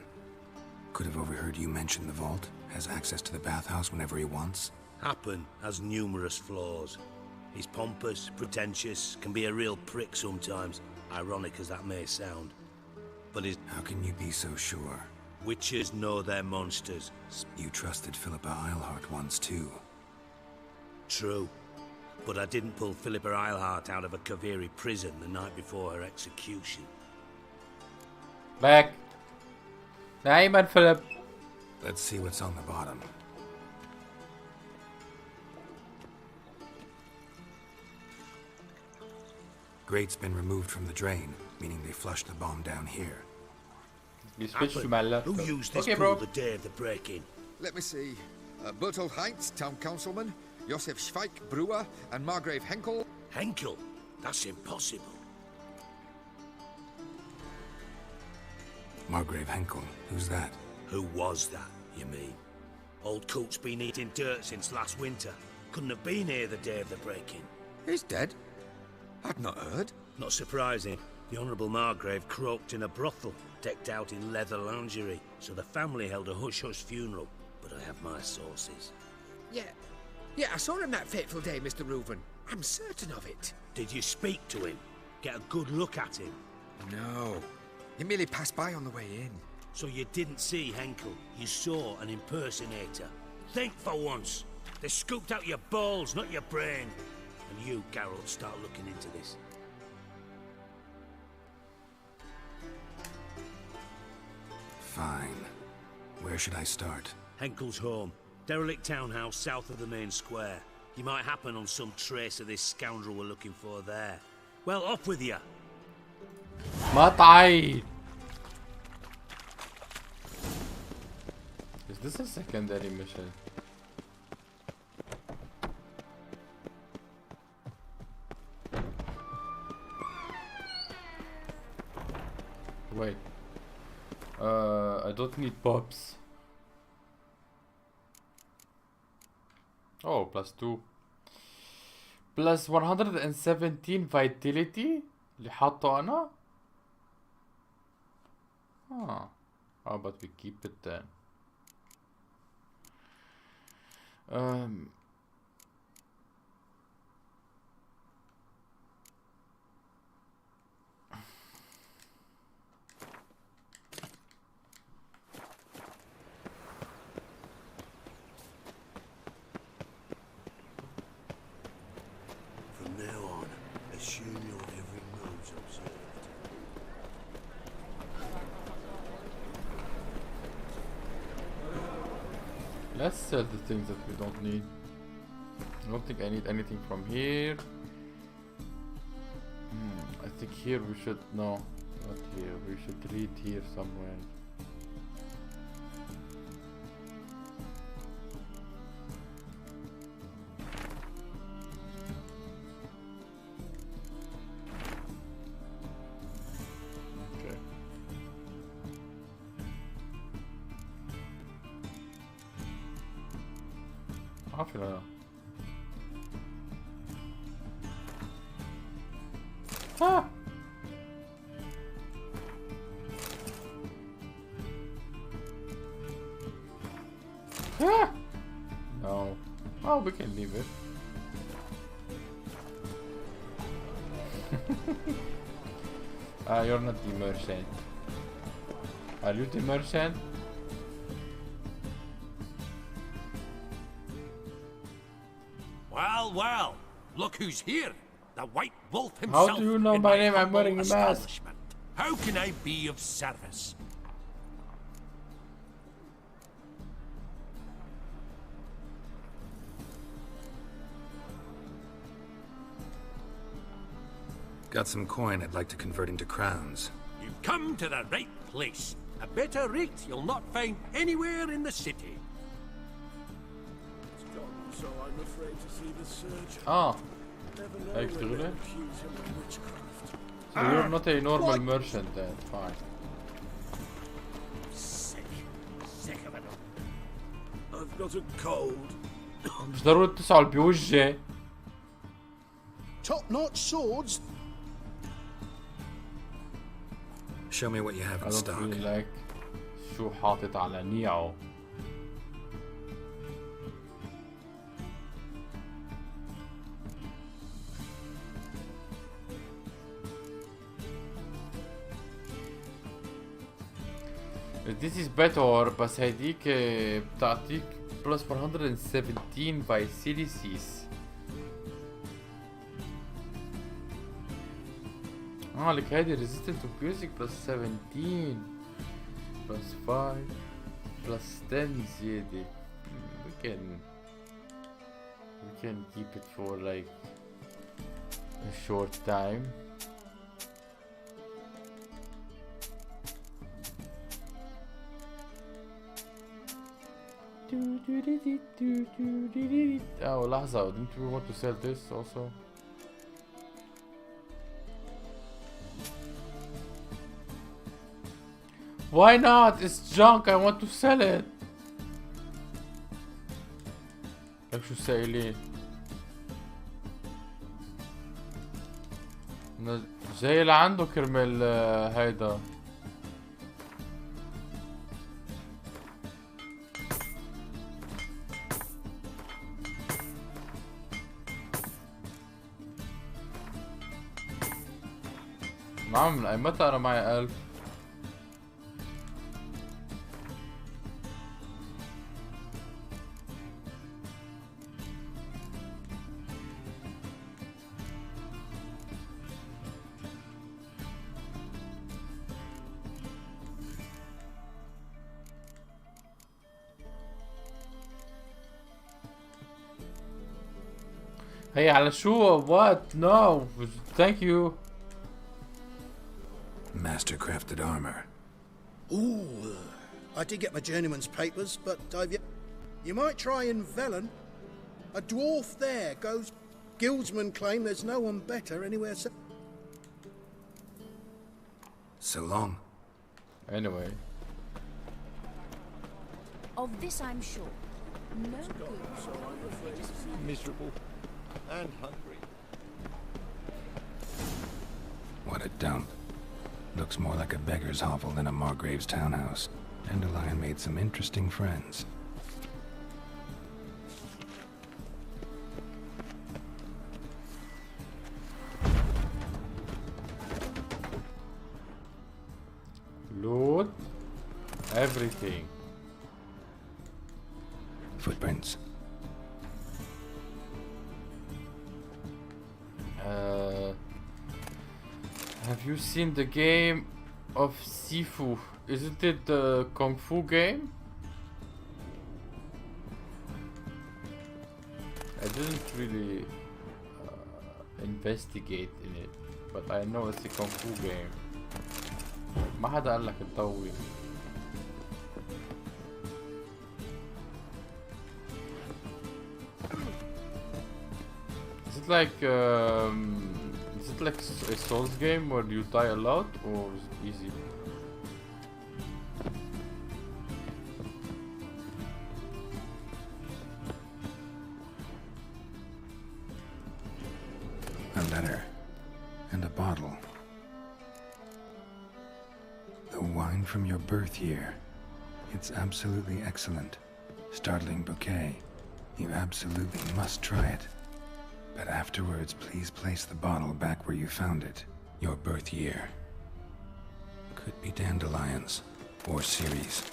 Speaker 2: Could have overheard you mention the vault. Has access to the bathhouse whenever he wants.
Speaker 6: Happen has numerous flaws. He's pompous, pretentious, can be a real prick sometimes. ironic as that may sound. But
Speaker 2: how can you be so sure?
Speaker 6: Witches know their monsters.
Speaker 2: You trusted Philippa Eilhart once too.
Speaker 6: True. But I didn't pull Philippa Eilhart out of a Kaviri prison the night before her execution.
Speaker 1: Back. دايما Philip.
Speaker 2: Let's see what's on the bottom. Grate's been removed from the drain, meaning they flushed the bomb down here.
Speaker 6: Who used this pool the day of the break-in?
Speaker 5: Let me see. Bertolt Heinz, town councilman, Josef Schweik, brewer, and Margrave Henkel.
Speaker 6: Henkel? That's impossible.
Speaker 2: Margrave Henkel? Who's that?
Speaker 6: Who was that, you mean? Old Coot's been eating dirt since last winter. Couldn't have been here the day of the break-in.
Speaker 5: He's dead? I'd not heard.
Speaker 6: Not surprising. The Honourable Margrave croaked in a brothel, decked out in leather lingerie, so the family held a hush-hush funeral. But I have my sources.
Speaker 5: Yeah, I saw him that fateful day, Mr. Reuven. I'm certain of it.
Speaker 6: Did you speak to him? Get a good look at him?
Speaker 5: No. He merely passed by on the way in.
Speaker 6: So you didn't see Henkel? You saw an impersonator? Think for once. They scooped out your balls, not your brain. And you, Geralt, start looking into this.
Speaker 2: Fine. Where should I start?
Speaker 6: Henkel's home. Derelict townhouse south of the main square. You might happen on some trace of this scoundrel we're looking for there. Well, off with you.
Speaker 1: ما تعيد. Is this a secondary mission? Wait. I don't need pops. Oh, +2. Plus 117 vitality اللي حاطه أنا. Oh, but we keep it then.
Speaker 12: From now on, assume your every move's observed.
Speaker 1: Let's sell the things that we don't need. I don't think I need anything from here. I think here we should, no, not here. We should read here somewhere. Okay. عافية. Ah! Ah! No. Oh, we can leave it. You're not the merchant. Are you the merchant?
Speaker 16: Well, well. Look who's here. The White Wolf himself.
Speaker 1: How do you know my name? I'm wearing a mask.
Speaker 16: How can I be of service?
Speaker 2: Got some coin I'd like to convert into crowns.
Speaker 16: You've come to the right place. A better rate you'll not find anywhere in the city.
Speaker 12: It's gone, so I'm afraid to see the surgeon.
Speaker 1: Ah.
Speaker 12: Never know
Speaker 1: Thanks,
Speaker 12: when
Speaker 1: dude.
Speaker 12: they'll accuse him of witchcraft.
Speaker 1: So you're not a normal merchant then, fine.
Speaker 12: Sick of it. I've got a cold.
Speaker 1: مش ضروري تسعل بوجهي.
Speaker 12: Top-notch swords.
Speaker 2: Show me what you have
Speaker 1: I
Speaker 2: in
Speaker 1: don't
Speaker 2: stock.
Speaker 1: feel like شو حاطط على نيعو. This is better بس هيديك بتعطيك plus 417 vicilities. لك هيدي resistant to music plus 17 plus 5 plus 10 زيادة. We can keep it for like a short time. Oh, لحظة, didn't we want to sell this also? Why not? It's junk, I want to sell it. لك شو سائلين؟ جاي اللي عنده كرمال هيدا. نعم من أي متى أنا معي 1000؟ هي على شو؟ What? No. Thank you.
Speaker 2: Master-crafted armor.
Speaker 12: Ooh, I did get my journeyman's papers, but I've yet... You might try in Velen. A dwarf there goes... Guildsmen claim there's no one better anywhere so...
Speaker 2: So long.
Speaker 1: Anyway.
Speaker 18: Of this I'm sure. No good.
Speaker 14: Miserable and hungry.
Speaker 2: What a dump. Looks more like a beggar's hovel than a Margrave's townhouse. Dandelion made some interesting friends.
Speaker 1: Loot everything.
Speaker 2: Footprints.
Speaker 1: Have you seen the game of Sifu? Isn't it the Kung Fu game? I didn't really investigate in it, but I know it's a Kung Fu game. ما حدا قال لك تضوي. Is it like a Souls game where you die a lot, or is it easy?
Speaker 2: A letter and a bottle. The wine from your birth year. It's absolutely excellent. Startling bouquet. You absolutely must try it. But afterwards, please place the bottle back where you found it. Your birth year. Could be dandelions or Ceres.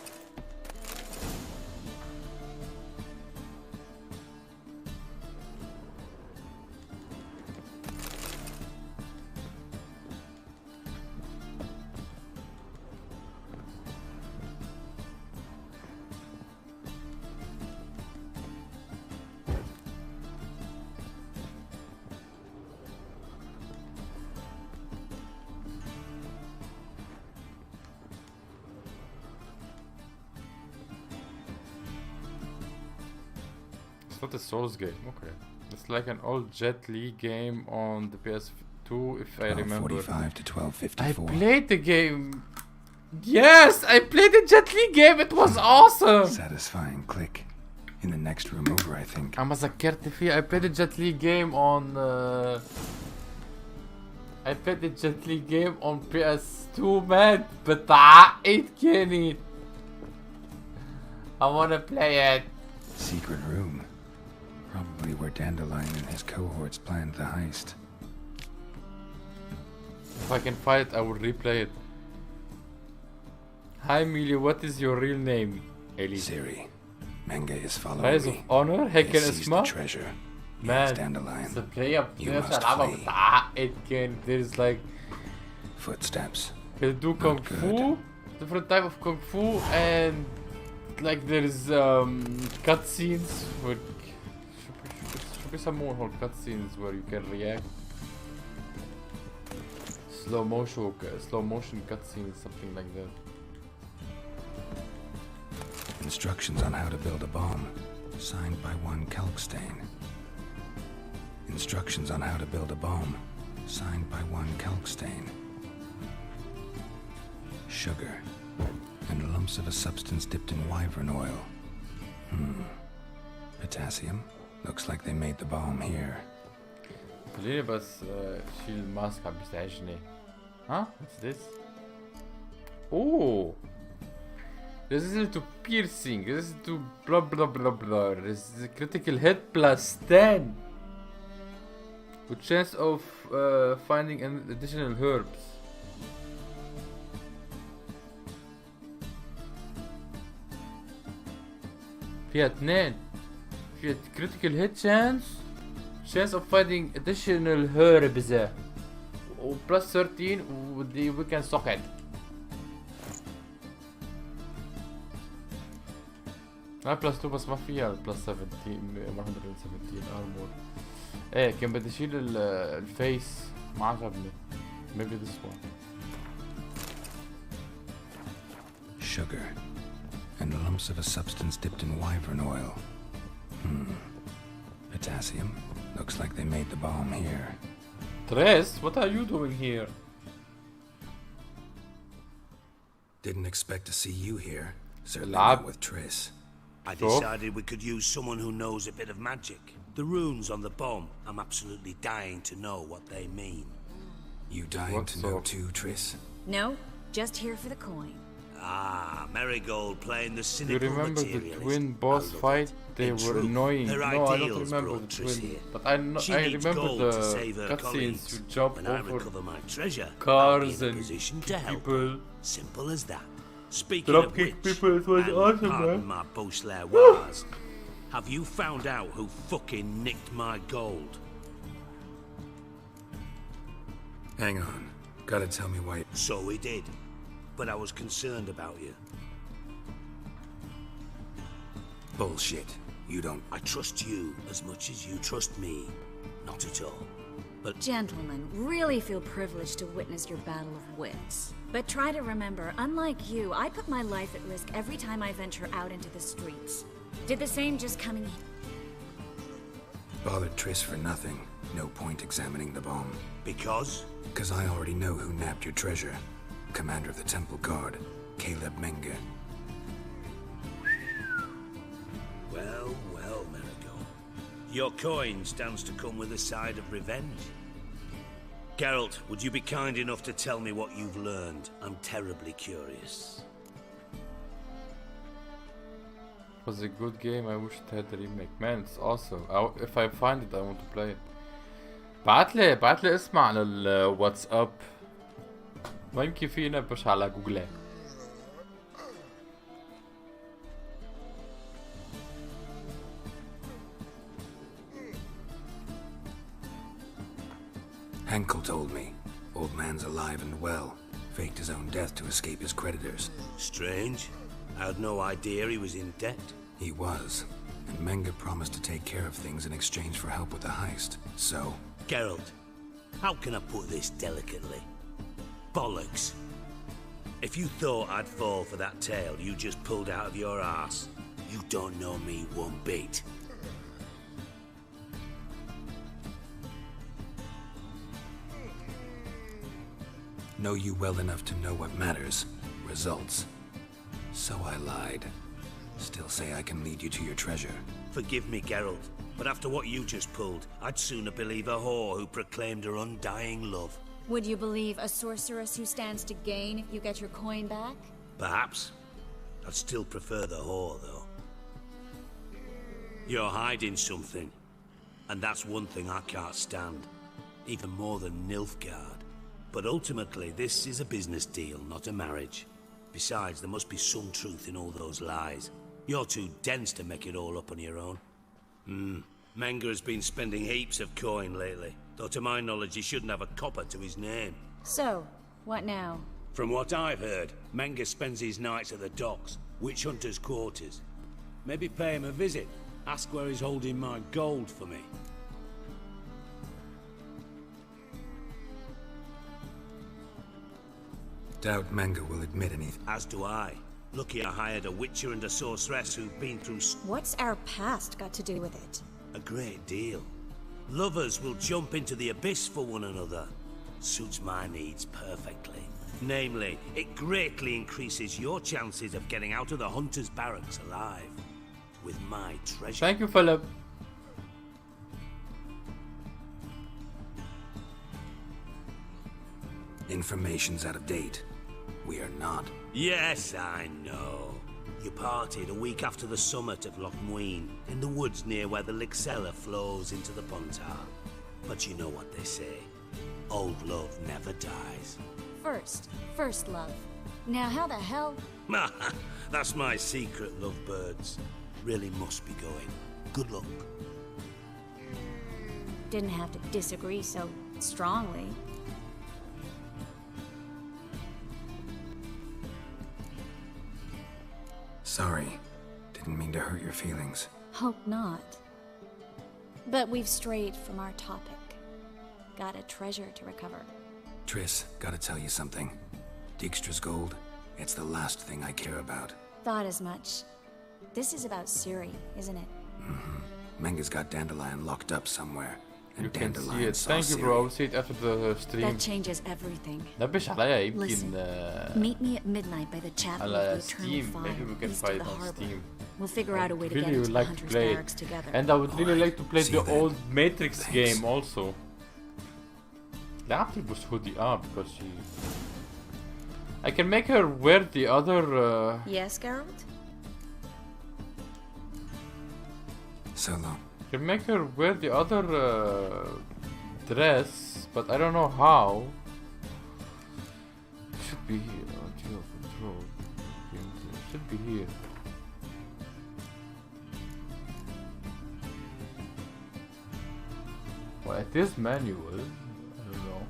Speaker 1: It's not a Souls game, okay. It's like an old Jet Li game on the PS2, if I remember.
Speaker 2: 45 to 1254.
Speaker 1: I played the game. Yes, I played the Jet Li game. It was awesome.
Speaker 2: Satisfying click. In the next room over, I think.
Speaker 1: أما ذكرت فيه. I played the Jet Li game on. I played the Jet Li game on PS2, man. بتعقد كانت. I wanna play it.
Speaker 2: Secret room. Probably where Dandelion and his cohorts planned the heist.
Speaker 1: If I can find it, I will replay it. Hi Meelie, what is your real name? Ellie.
Speaker 2: Siri, Menge is following
Speaker 1: Rise of
Speaker 2: me.
Speaker 1: Honor هيك كان
Speaker 2: He seized the
Speaker 1: اسمها.
Speaker 2: treasure.
Speaker 1: Man,
Speaker 2: Dandelion.
Speaker 1: the player
Speaker 2: You
Speaker 1: بتقدرش
Speaker 2: must
Speaker 1: ألعبها
Speaker 2: flee.
Speaker 1: متعقد كان. There's like
Speaker 2: Footsteps.
Speaker 1: you do kung fu, different type of kung fu, and like there's cutscenes with شو بيسموهم هول cutscenes where you can react. Slow motion cutscenes, something like that.
Speaker 2: Instructions on how to build a bomb, signed by one Kalkstain. Instructions on how to build a bomb, signed by one Kalkstain. Sugar, and lumps of a substance dipped in wyvern oil. Potassium. Looks like they made the bomb here.
Speaker 1: خليني بس شيل الماسك عم بيزعجني. ها؟ What's this? Oh! Resistant to piercing, resistant to blah blah blah blah. Critical hit plus 10. With chance of finding an additional herbs. فيها 2. فيها critical hit chance of finding additional herbs. plus 13 we can suck it. بلس 2 بس ما فيها بلس 17 117 ارمور. ايه كان بدي اشيل الفيس ما عجبني. Maybe this one.
Speaker 2: Sugar, and lumps of a substance dipped in wyvern oil. Potassium. Looks like they made the bomb here.
Speaker 1: Tres, what are you doing here?
Speaker 2: Didn't expect to see you here. Certainly
Speaker 1: Lab.
Speaker 2: not with Triss.
Speaker 6: I decided we could use someone who knows a bit of magic. The runes on the bomb, I'm absolutely dying to know what they mean.
Speaker 2: You dying to know too, Triss?
Speaker 18: No, just here for the coin.
Speaker 6: Ah, Marigold playing the cynical
Speaker 1: You remember the twin boss fight? They were annoying. No, I don't remember the twin. But I remember the cutscenes. You jump over
Speaker 6: my treasure,
Speaker 1: cars and
Speaker 6: kick
Speaker 1: people.
Speaker 6: Simple as that. Speaking
Speaker 1: Drop
Speaker 6: of
Speaker 1: kick
Speaker 6: which,
Speaker 1: people, it was awesome,
Speaker 6: pardon
Speaker 1: man.
Speaker 6: my Beauclair wars, have you found out who fucking nicked my gold?
Speaker 2: Hang on. Gotta tell me why.
Speaker 6: So he did. But I was concerned about you.
Speaker 2: Bullshit. You don't.
Speaker 6: I trust you as much as you trust me. Not at all. But
Speaker 18: Gentlemen, really feel privileged to witness your battle of wits. But try to remember, unlike you, I put my life at risk every time I venture out into the streets. Did the same just coming in.
Speaker 2: Bothered Triss for nothing. No point examining the bomb.
Speaker 6: Because?
Speaker 2: Because I already know who nabbed your treasure. Commander of the Temple Guard, Caleb Menge.
Speaker 6: Well, well, Marigold. Your coin stands to come with a side of revenge. Geralt, would you be kind enough to tell me what you've learned? I'm terribly curious.
Speaker 1: It was a good game. I wish it had a remake. Man, it's awesome. If I find it, I want to play it. بعتلي اسمع على الواتساب. ما يمكن في نبش على جوجل.
Speaker 2: Henkel told me. Old man's alive and well. Faked his own death to escape his creditors.
Speaker 6: Strange. I had no idea he was in debt.
Speaker 2: He was. And Menge promised to take care of things in exchange for help with the heist. So...
Speaker 6: Geralt, how can I put this delicately? Bollocks. If you thought I'd fall for that tale you just pulled out of your arse, you don't know me one bit.
Speaker 2: Know you well enough to know what matters. Results. So I lied. Still say I can lead you to your treasure.
Speaker 6: Forgive me, Geralt, but after what you just pulled, I'd sooner believe a whore who proclaimed her undying love.
Speaker 18: Would you believe a sorceress who stands to gain if you get your coin back?
Speaker 6: Perhaps. I'd still prefer the whore, though. You're hiding something, and that's one thing I can't stand, even more than Nilfgaard. But ultimately, this is a business deal, not a marriage. Besides, there must be some truth in all those lies. You're too dense to make it all up on your own. Menga has been spending heaps of coin lately, though to my knowledge he shouldn't have a copper to his name.
Speaker 18: So, what now?
Speaker 6: From what I've heard, Menga spends his nights at the docks, witch hunters' quarters. Maybe pay him a visit. Ask where he's holding my gold for me.
Speaker 2: Doubt Menga will admit anything.
Speaker 6: As do I. Lucky I hired a witcher and a sorceress who've been through
Speaker 18: What's our past got to do with it?
Speaker 6: a great deal. Lovers will jump into the abyss for one another. Suits my needs perfectly. Namely, it greatly increases your chances of getting out of the hunter's barracks alive. With my treasure.
Speaker 1: Thank you, Philip.
Speaker 2: Information's out of date. We are not.
Speaker 6: Yes, I know. You parted a week after the summit of Loch Muin, in the woods near where the Lixella flows into the Pontar. But you know what they say. Old love never dies.
Speaker 18: First love. Now how the hell?
Speaker 6: That's my secret, lovebirds. Really must be going. Good luck.
Speaker 18: Didn't have to disagree so strongly.
Speaker 2: Sorry. Didn't mean to hurt your feelings.
Speaker 18: Hope not. But we've strayed from our topic. Got a treasure to recover.
Speaker 2: Triss, gotta tell you something. Dijkstra's gold, it's the last thing I care about.
Speaker 18: Thought as much. This is about Ciri, isn't it?
Speaker 2: Menga's got Dandelion locked up somewhere. And
Speaker 1: You can see
Speaker 2: Dandelion
Speaker 1: it.
Speaker 2: saw
Speaker 1: Thank you,
Speaker 2: Ciri.
Speaker 1: bro. See it after the stream.
Speaker 18: That changes everything.
Speaker 1: نبش عليا يمكن
Speaker 18: Listen, meet me at midnight by the chapel of
Speaker 1: على
Speaker 18: the Eternal
Speaker 1: Steam.
Speaker 18: Fire,
Speaker 1: Maybe we can
Speaker 18: east
Speaker 1: play
Speaker 18: of
Speaker 1: it
Speaker 18: the
Speaker 1: on
Speaker 18: harbor.
Speaker 1: Steam.
Speaker 18: We'll figure out a way to get
Speaker 1: Really
Speaker 18: into
Speaker 1: would
Speaker 18: the
Speaker 1: like to
Speaker 18: Hunter's
Speaker 1: play
Speaker 18: Barracks
Speaker 1: it.
Speaker 18: together.
Speaker 1: And I would really like to play
Speaker 2: See
Speaker 1: the
Speaker 2: you then.
Speaker 1: old Matrix
Speaker 2: Thanks.
Speaker 1: game also. لعبت البوس هودي because she... I can make her wear the other
Speaker 11: Yes, Geralt?
Speaker 2: So long.
Speaker 1: I can make her wear the other dress, but I don't know how. It should be here. Geo control. It should be here. Well, it is manual. I don't know.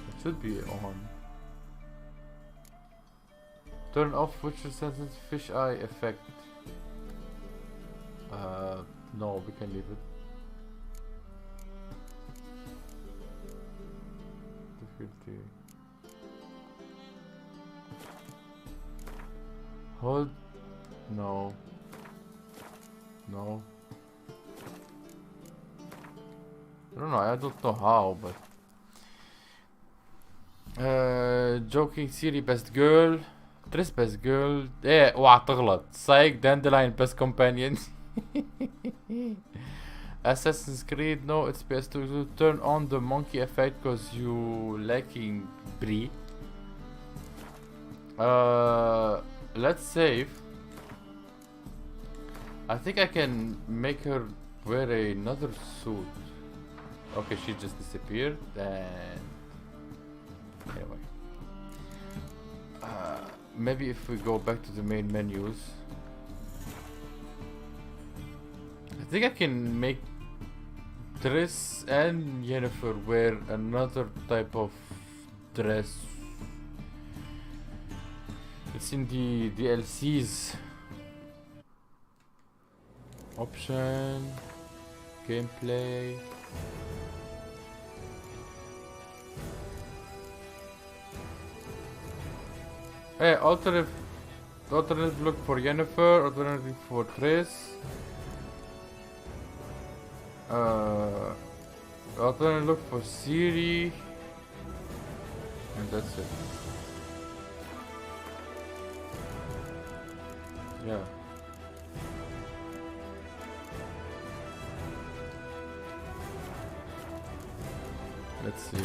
Speaker 1: It should be on. Turn off Witcher Sentence Fish Eye effect. No, we can leave it. Difficulty. Hold. No. No. I don't know. I don't know how, but. Joking Ciri best girl. Triss best girl. ايه اوعى تغلط. Psych Dandelion best companion. Assassin's Creed, no, it's best to turn on the monkey effect because you lacking Brie. Let's save. I think I can make her wear another suit. Okay, she just disappeared and anyway. Maybe if we go back to the main menus. I think I can make Triss and Yennefer wear another type of dress. It's in the DLCs. Option, gameplay. Hey, alternative look for Yennefer, alternative for Triss. Alternative look for Ciri. And that's it. Yeah. Let's see.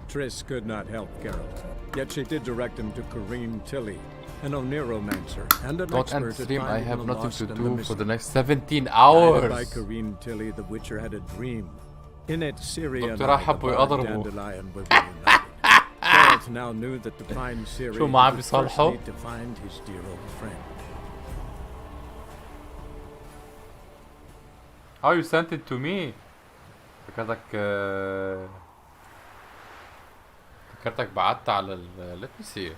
Speaker 20: Triss could not help Geralt, yet she did direct him to Corrine Tilly, an Oneromancer and an
Speaker 1: Don't end
Speaker 20: expert at
Speaker 1: stream, I
Speaker 20: finding
Speaker 1: have
Speaker 20: the
Speaker 1: nothing
Speaker 20: lost
Speaker 1: to
Speaker 20: and the
Speaker 1: do for
Speaker 20: missing.
Speaker 1: the next 17
Speaker 20: Guided
Speaker 1: hours.
Speaker 20: by Corrine Tilly, the Witcher had a dream. In it, Ciri and
Speaker 1: دكتور
Speaker 20: I, the
Speaker 1: حبوا
Speaker 20: bard
Speaker 1: يضربوا.
Speaker 20: Dandelion, were reunited. Geralt now knew that the fine Ciri
Speaker 1: شو ما عم
Speaker 20: would first
Speaker 1: بيصالحوا؟
Speaker 20: need to find his dear old friend.
Speaker 1: How you sent it to me? فكرتك فكرتك بعت على ال let me see.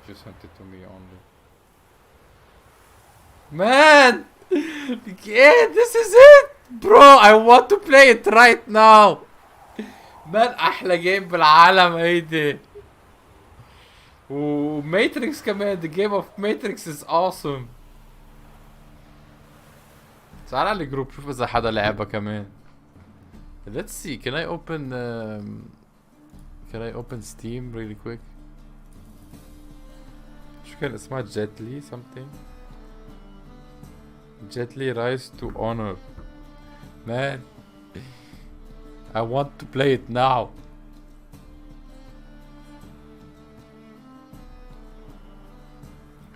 Speaker 1: You sent it to me only. Man! Yeah, this is it! Bro, I want to play it right now! Man, أحلى جيم بالعالم هيدي. و Matrix كمان, the game of Matrix is awesome. تعال على الجروب شوف إذا حدا لعبها كمان. Let's see, can I open Steam really quick? شو كان اسمها Jetly something? Jetly Rise to Honor. Man, I want to play it now.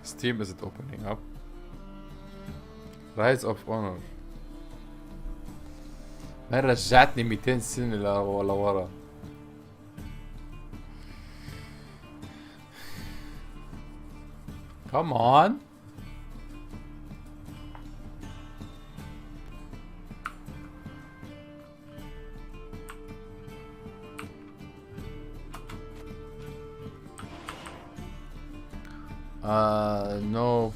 Speaker 1: Steam isn't opening up. Rise of Honor. Man, رجعتني 200 سنة لورا. Come on. No.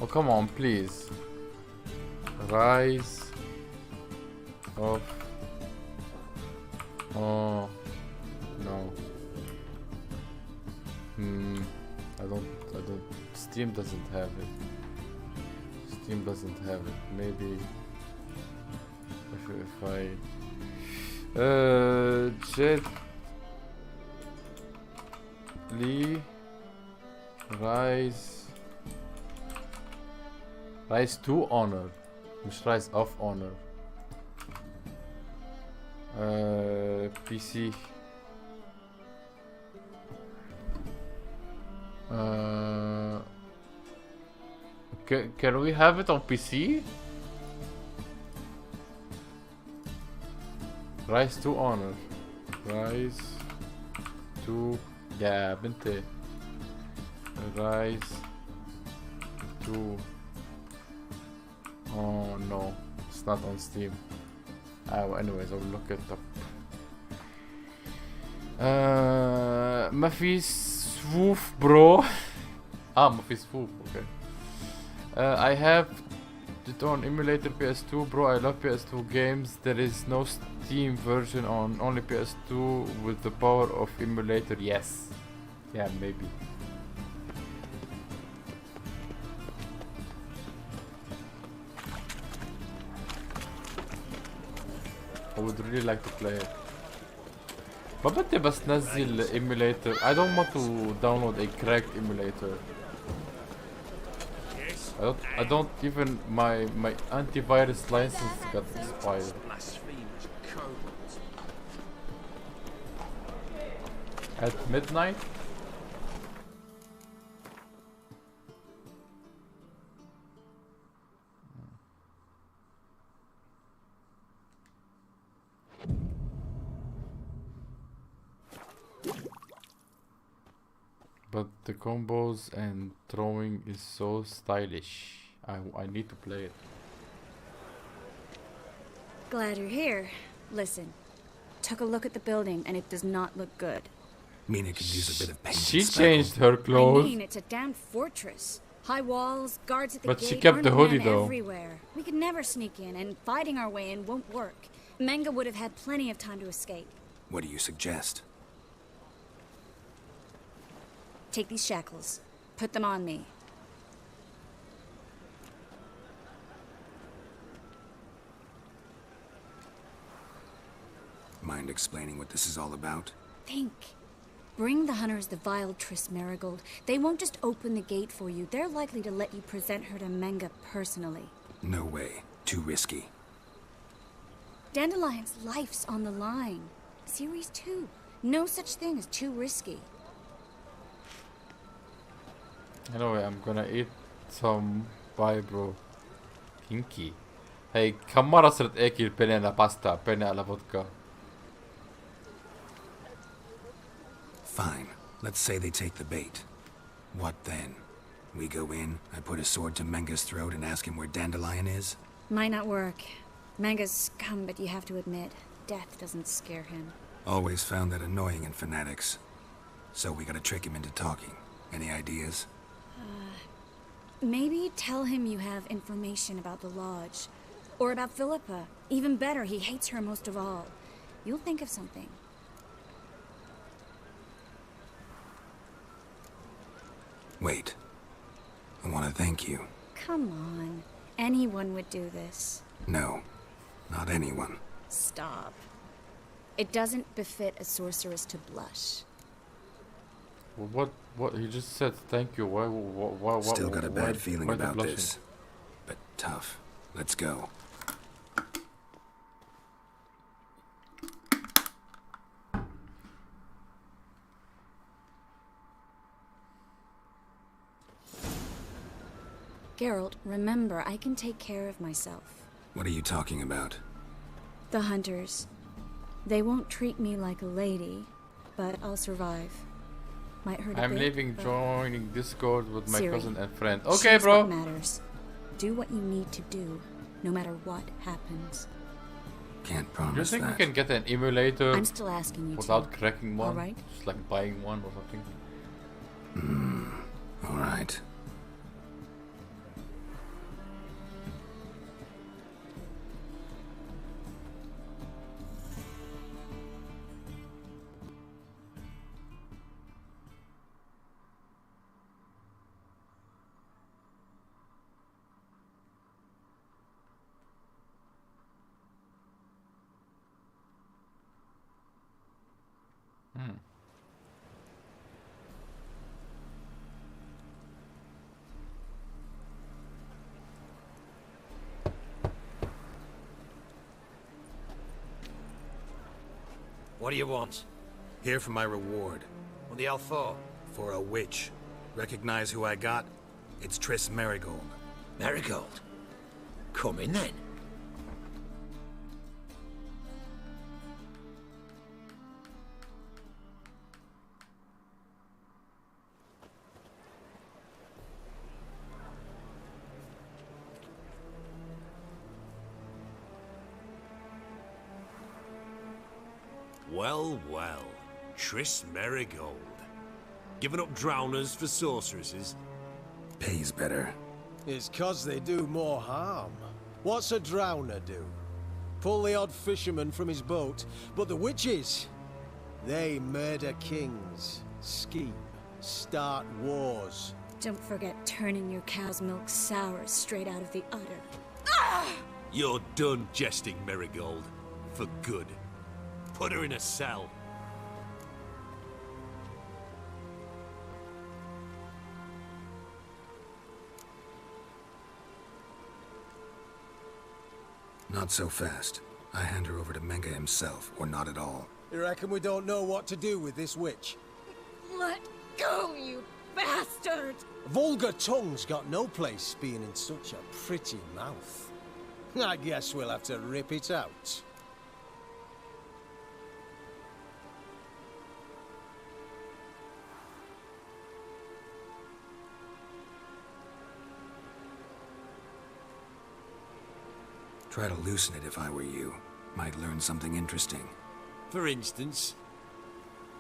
Speaker 1: Oh, come on, please. Rise of... Oh, no. I don't... Steam doesn't have it. Steam doesn't have it. Maybe... If I... Jetly... Rise to Honor. مش Rise of Honor. PC. Can we have it on PC? Rise to Honor. Rise to... يا بنتي. Rise to... Oh no, it's not on Steam. Well, anyways, I will look it up. ما في swoof bro. ما في swoof, okay. I have it on emulator PS2 bro. I love PS2 games. There is no Steam version on only PS2 with the power of emulator. Yes. Yeah, maybe. I would really like to play it. ما بدي بس نزل emulator. I don't want to download a cracked emulator. I don't even my antivirus license got expired. At midnight? But the combos and throwing is so stylish. I need to play it.
Speaker 18: Glad you're here. Listen, took a look at the building and it does not look good.
Speaker 2: Meena could use a bit of paint.
Speaker 1: She changed her clothes.
Speaker 18: I mean, it's a damn fortress. High walls, guards at the
Speaker 1: But
Speaker 18: gate,
Speaker 1: she kept the hoodie,
Speaker 18: armed men
Speaker 1: though.
Speaker 18: everywhere. We could never sneak in, and fighting our way in won't work. Menga would have had plenty of time to escape.
Speaker 2: What do you suggest?
Speaker 18: Take these shackles. Put them on me.
Speaker 2: Mind explaining what this is all about?
Speaker 18: Think. Bring the hunters the vile Triss Marigold. They won't just open the gate for you. They're likely to let you present her to Menga personally.
Speaker 2: No way. Too risky.
Speaker 18: Dandelion's life's on the line. Series 2. No such thing as too risky.
Speaker 1: Anyway, I'm gonna eat some pie, bro. Kinky. Hey, كم مرة صرت آكل بيني على باستا، بيني على فودكا؟
Speaker 2: Fine. Let's say they take the bait. What then? We go in, I put a sword to Menga's throat and ask him where Dandelion is?
Speaker 18: Might not work. Manga's scum, but you have to admit, death doesn't scare him.
Speaker 2: Always found that annoying in fanatics. So we gotta trick him into talking. Any ideas?
Speaker 18: Maybe tell him you have information about the Lodge. Or about Philippa. Even better, he hates her most of all. You'll think of something.
Speaker 2: Wait. I want to thank you.
Speaker 18: Come on. Anyone would do this.
Speaker 2: No. Not anyone.
Speaker 18: Stop. It doesn't befit a sorceress to blush.
Speaker 1: Well, what? He just said thank you. Why?
Speaker 2: Still got a bad feeling about this. But tough. Let's go.
Speaker 18: Geralt, remember, I can take care of myself.
Speaker 2: What are you talking about?
Speaker 18: The hunters. They won't treat me like a lady, but I'll survive. Might hurt a bit,
Speaker 1: I'm leaving,
Speaker 18: but...
Speaker 1: joining Discord with my
Speaker 18: Ciri,
Speaker 1: cousin and friend. Okay,
Speaker 18: choose
Speaker 1: bro.
Speaker 18: What matters. Do what you need to do, no matter what happens.
Speaker 2: Can't promise
Speaker 1: Do you think
Speaker 2: that.
Speaker 1: we can get an emulator
Speaker 18: I'm still asking you
Speaker 1: without
Speaker 18: to.
Speaker 1: cracking one?
Speaker 18: All right?
Speaker 1: Just like buying one or something?
Speaker 2: All right.
Speaker 9: What do you want?
Speaker 2: Here for my reward.
Speaker 9: What the hell for?
Speaker 2: For a witch. Recognize who I got? It's Triss Merigold.
Speaker 9: Merigold? Come in then.
Speaker 12: Well, well. Triss Merigold. Giving up drowners for sorceresses?
Speaker 2: Pays better.
Speaker 21: It's 'cause they do more harm. What's a drowner do? Pull the odd fisherman from his boat, but the witches, they murder kings, scheme, start wars.
Speaker 18: Don't forget turning your cow's milk sour straight out of the udder.
Speaker 12: You're done jesting, Merigold. For good. Put her in a cell.
Speaker 2: Not so fast. I hand her over to Menga himself, or not at all.
Speaker 21: You reckon we don't know what to do with this witch?
Speaker 18: Let go, you bastard!
Speaker 21: Vulgar tongue's got no place being in such a pretty mouth. I guess we'll have to rip it out.
Speaker 2: Try to loosen it if I were you. Might learn something interesting.
Speaker 12: For instance?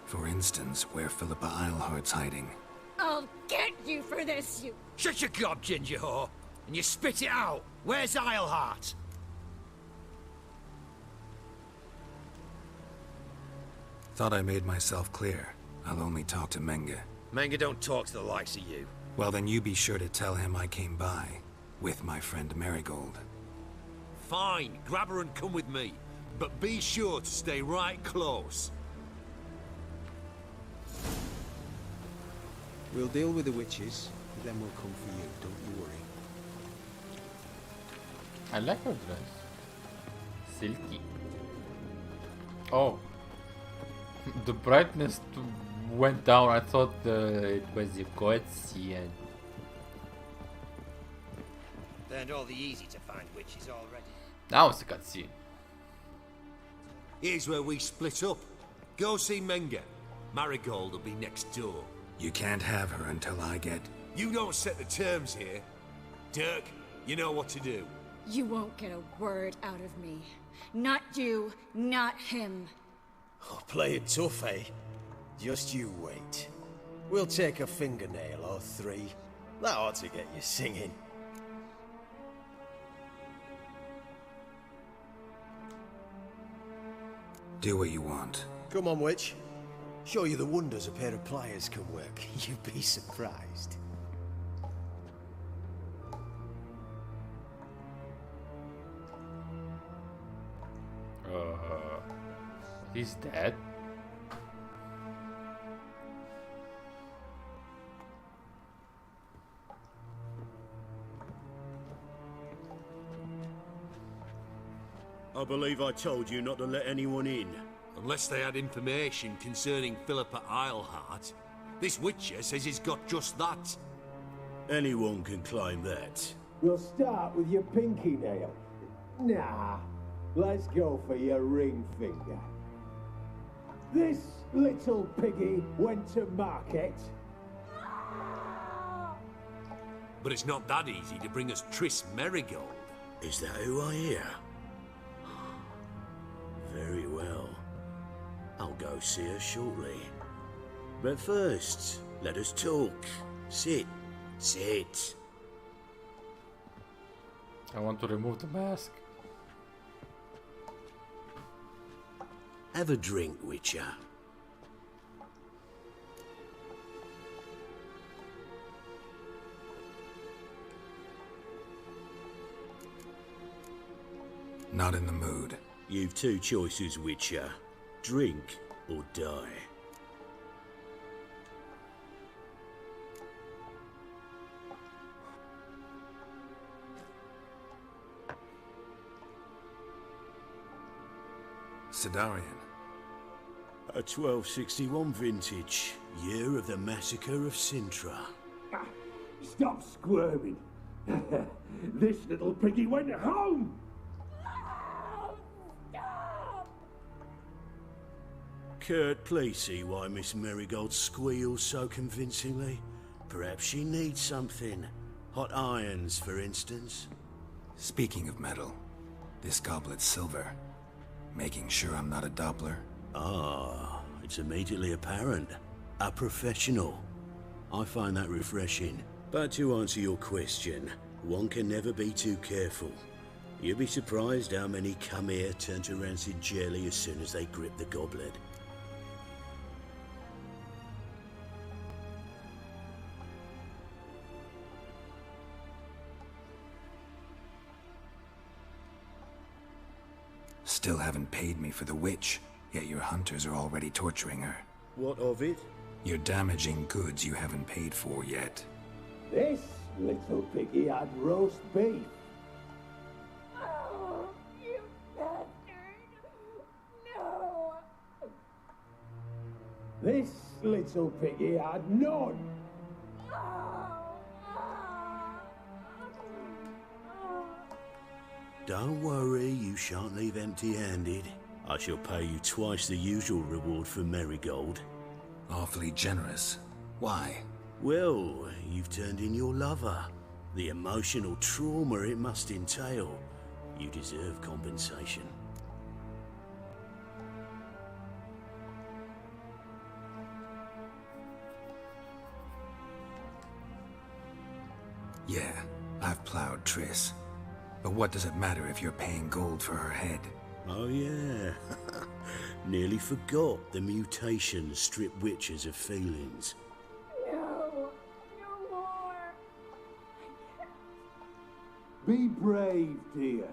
Speaker 2: For instance, where Philippa Eilhart's hiding.
Speaker 18: I'll get you for this, you...
Speaker 9: Shut your gob, ginger whore, and you spit it out. Where's Eilhart?
Speaker 2: Thought I made myself clear. I'll only talk to Menga.
Speaker 9: Menga don't talk to the likes of you.
Speaker 2: Well, then you be sure to tell him I came by. With my friend Merigold.
Speaker 12: Fine, grab her and come with me. But be sure to stay right close.
Speaker 21: We'll deal with the witches, and then we'll come for you, don't you worry.
Speaker 1: I like her dress. Silky. Oh. The brightness went down. I thought it was a cutscene.
Speaker 9: Learned all the easy to find witches already.
Speaker 1: Now it's a cutscene.
Speaker 12: Here's where we split up. Go see Menga.
Speaker 16: Marigold will be next door.
Speaker 2: You can't have her until I get...
Speaker 9: You don't set the terms here. Dirk, you know what to do.
Speaker 18: You won't get a word out of me. Not you, not him.
Speaker 21: Oh, playing tough, eh? Just you wait. We'll take a fingernail or three. That ought to get you singing.
Speaker 2: Do what you want.
Speaker 21: Come on, witch. Show you the wonders a pair of pliers can work. You'd be surprised.
Speaker 1: He's dead.
Speaker 12: I believe I told you not to let anyone in.
Speaker 16: Unless they had information concerning Philippa Eilhart. This Witcher says he's got just that.
Speaker 12: Anyone can claim that.
Speaker 4: We'll start with your pinky nail. Nah, let's go for your ring finger. This little piggy went to market.
Speaker 16: But it's not that easy to bring us Triss Merigold.
Speaker 12: Is that who I hear? Very well. I'll go see her shortly. But first, let us talk. Sit. Sit.
Speaker 1: I want to remove the mask.
Speaker 12: Have a drink, Witcher.
Speaker 2: Not in the mood.
Speaker 12: You've two choices, Witcher. Drink or die.
Speaker 2: Sidarian.
Speaker 12: A 1261 vintage, year of the massacre of Sintra.
Speaker 19: Stop squirming. This little piggy went home.
Speaker 12: Kurt, please see why Miss Merigold squeals so convincingly. Perhaps she needs something. Hot irons, for instance.
Speaker 2: Speaking of metal, this goblet's silver. Making sure I'm not a Doppler.
Speaker 12: Ah, it's immediately apparent. A professional. I find that refreshing. But to answer your question, one can never be too careful. You'll be surprised how many come here turn to rancid jelly as soon as they grip the goblet.
Speaker 2: Still haven't paid me for the witch, yet your hunters are already torturing her.
Speaker 12: What of it?
Speaker 2: You're damaging goods you haven't paid for yet.
Speaker 4: This little piggy had roast beef.
Speaker 19: Oh, you bastard! No!
Speaker 4: This little piggy had none.
Speaker 12: Don't worry, you shan't leave empty-handed. I shall pay you twice the usual reward for Merigold.
Speaker 2: Awfully generous. Why?
Speaker 12: Well, you've turned in your lover. The emotional trauma it must entail. You deserve compensation.
Speaker 2: Yeah, I've plowed Triss. But what does it matter if you're paying gold for her head?
Speaker 12: Oh yeah. Nearly forgot the mutations strip witches of feelings.
Speaker 19: No! No more! Be brave, dear.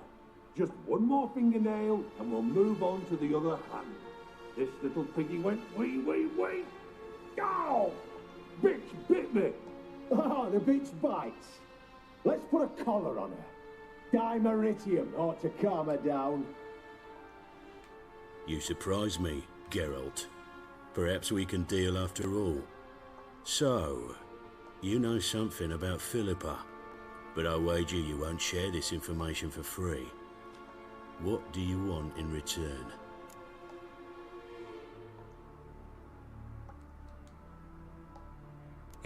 Speaker 19: Just one more fingernail and we'll move on to the other hand. This little piggy went wee. Ow! Bitch bit me!
Speaker 4: Oh, the bitch bites. Let's put a collar on her. Dimeritium ought to calm her down.
Speaker 12: You surprise me, Geralt. Perhaps we can deal after all. So, you know something about Philippa, but I wager you won't share this information for free. What do you want in return?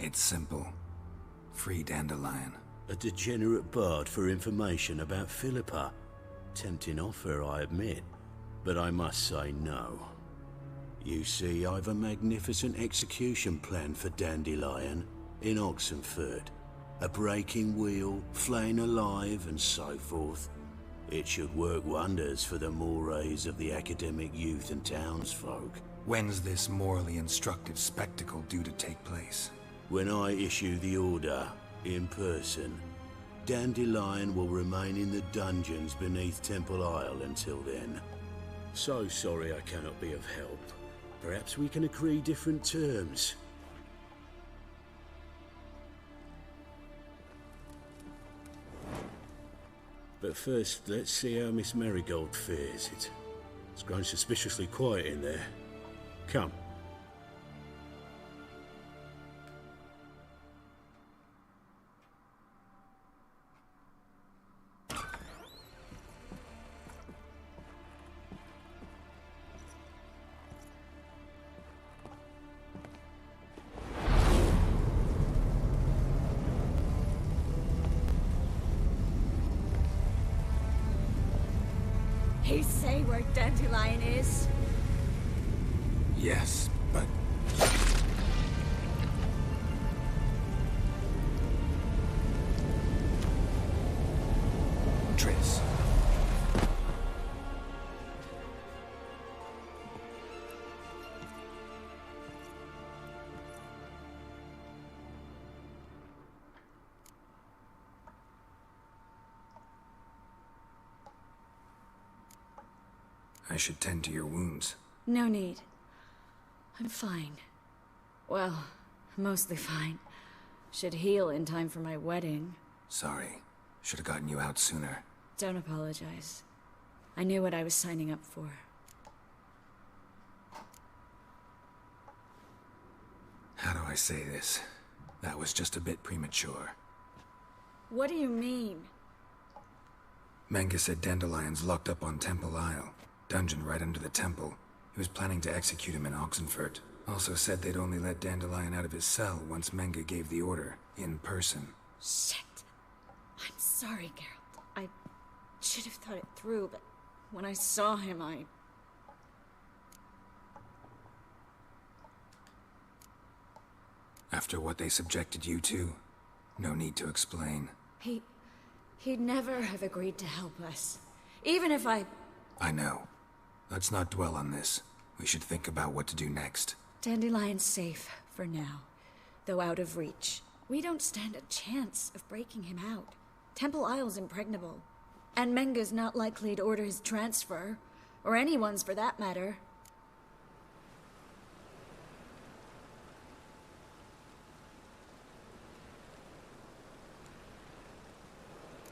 Speaker 2: It's simple. Free Dandelion.
Speaker 6: A degenerate bard for information about Philippa. Tempting offer, I admit, but I must say no. You see, I've a magnificent execution plan for Dandelion in Oxenford. A breaking wheel, flaying alive, and so forth. It should work wonders for the mores of the academic youth and townsfolk.
Speaker 2: When's this morally instructive spectacle due to take place?
Speaker 6: When I issue the order, in person. Dandelion will remain in the dungeons beneath Temple Isle until then. So sorry I cannot be of help. Perhaps we can agree different terms. But first, let's see how Miss Marigold fares. It's grown suspiciously quiet in there. Come.
Speaker 18: He say where Dandelion is?
Speaker 2: Yes, but... Triss. I should tend to your wounds.
Speaker 18: No need. I'm fine. Well, mostly fine. Should heal in time for my wedding.
Speaker 2: Sorry. Should have gotten you out sooner.
Speaker 18: Don't apologize. I knew what I was signing up for.
Speaker 2: How do I say this? That was just a bit premature.
Speaker 18: What do you mean?
Speaker 2: Menge said Dandelion's locked up on Temple Isle. Dungeon right under the temple. He was planning to execute him in Oxenfurt. Also said they'd only let Dandelion out of his cell once Menge gave the order, in person.
Speaker 18: Shit. I'm sorry, Geralt. I should have thought it through, but when I saw him,
Speaker 2: After what they subjected you to, no need to explain.
Speaker 18: He'd never have agreed to help us. Even if I
Speaker 2: know. Let's not dwell on this. We should think about what to do next.
Speaker 18: Dandelion's safe, for now. Though out of reach. We don't stand a chance of breaking him out. Temple Isle's impregnable. And Menge's not likely to order his transfer. Or anyone's, for that matter.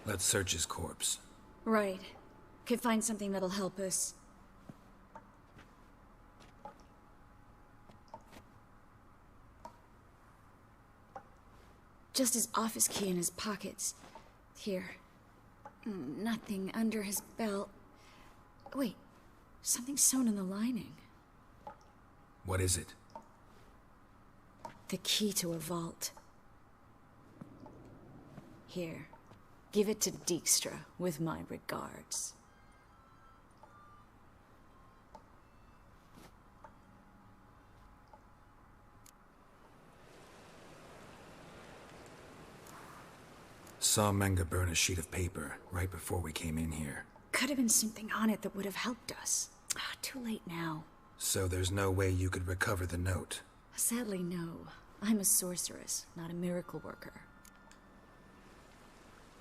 Speaker 2: Let's search his corpse.
Speaker 18: Right. Could find something that'll help us. Just his office key in his pockets. Here. Nothing under his belt. Wait. Something sewn in the lining.
Speaker 2: What is it?
Speaker 18: The key to a vault. Here. Give it to Dijkstra, with my regards.
Speaker 2: Saw Menge burn a sheet of paper right before we came in here.
Speaker 18: Could have been something on it that would have helped us. Too late now.
Speaker 2: So there's no way you could recover the note?
Speaker 18: Sadly, no. I'm a sorceress, not a miracle worker.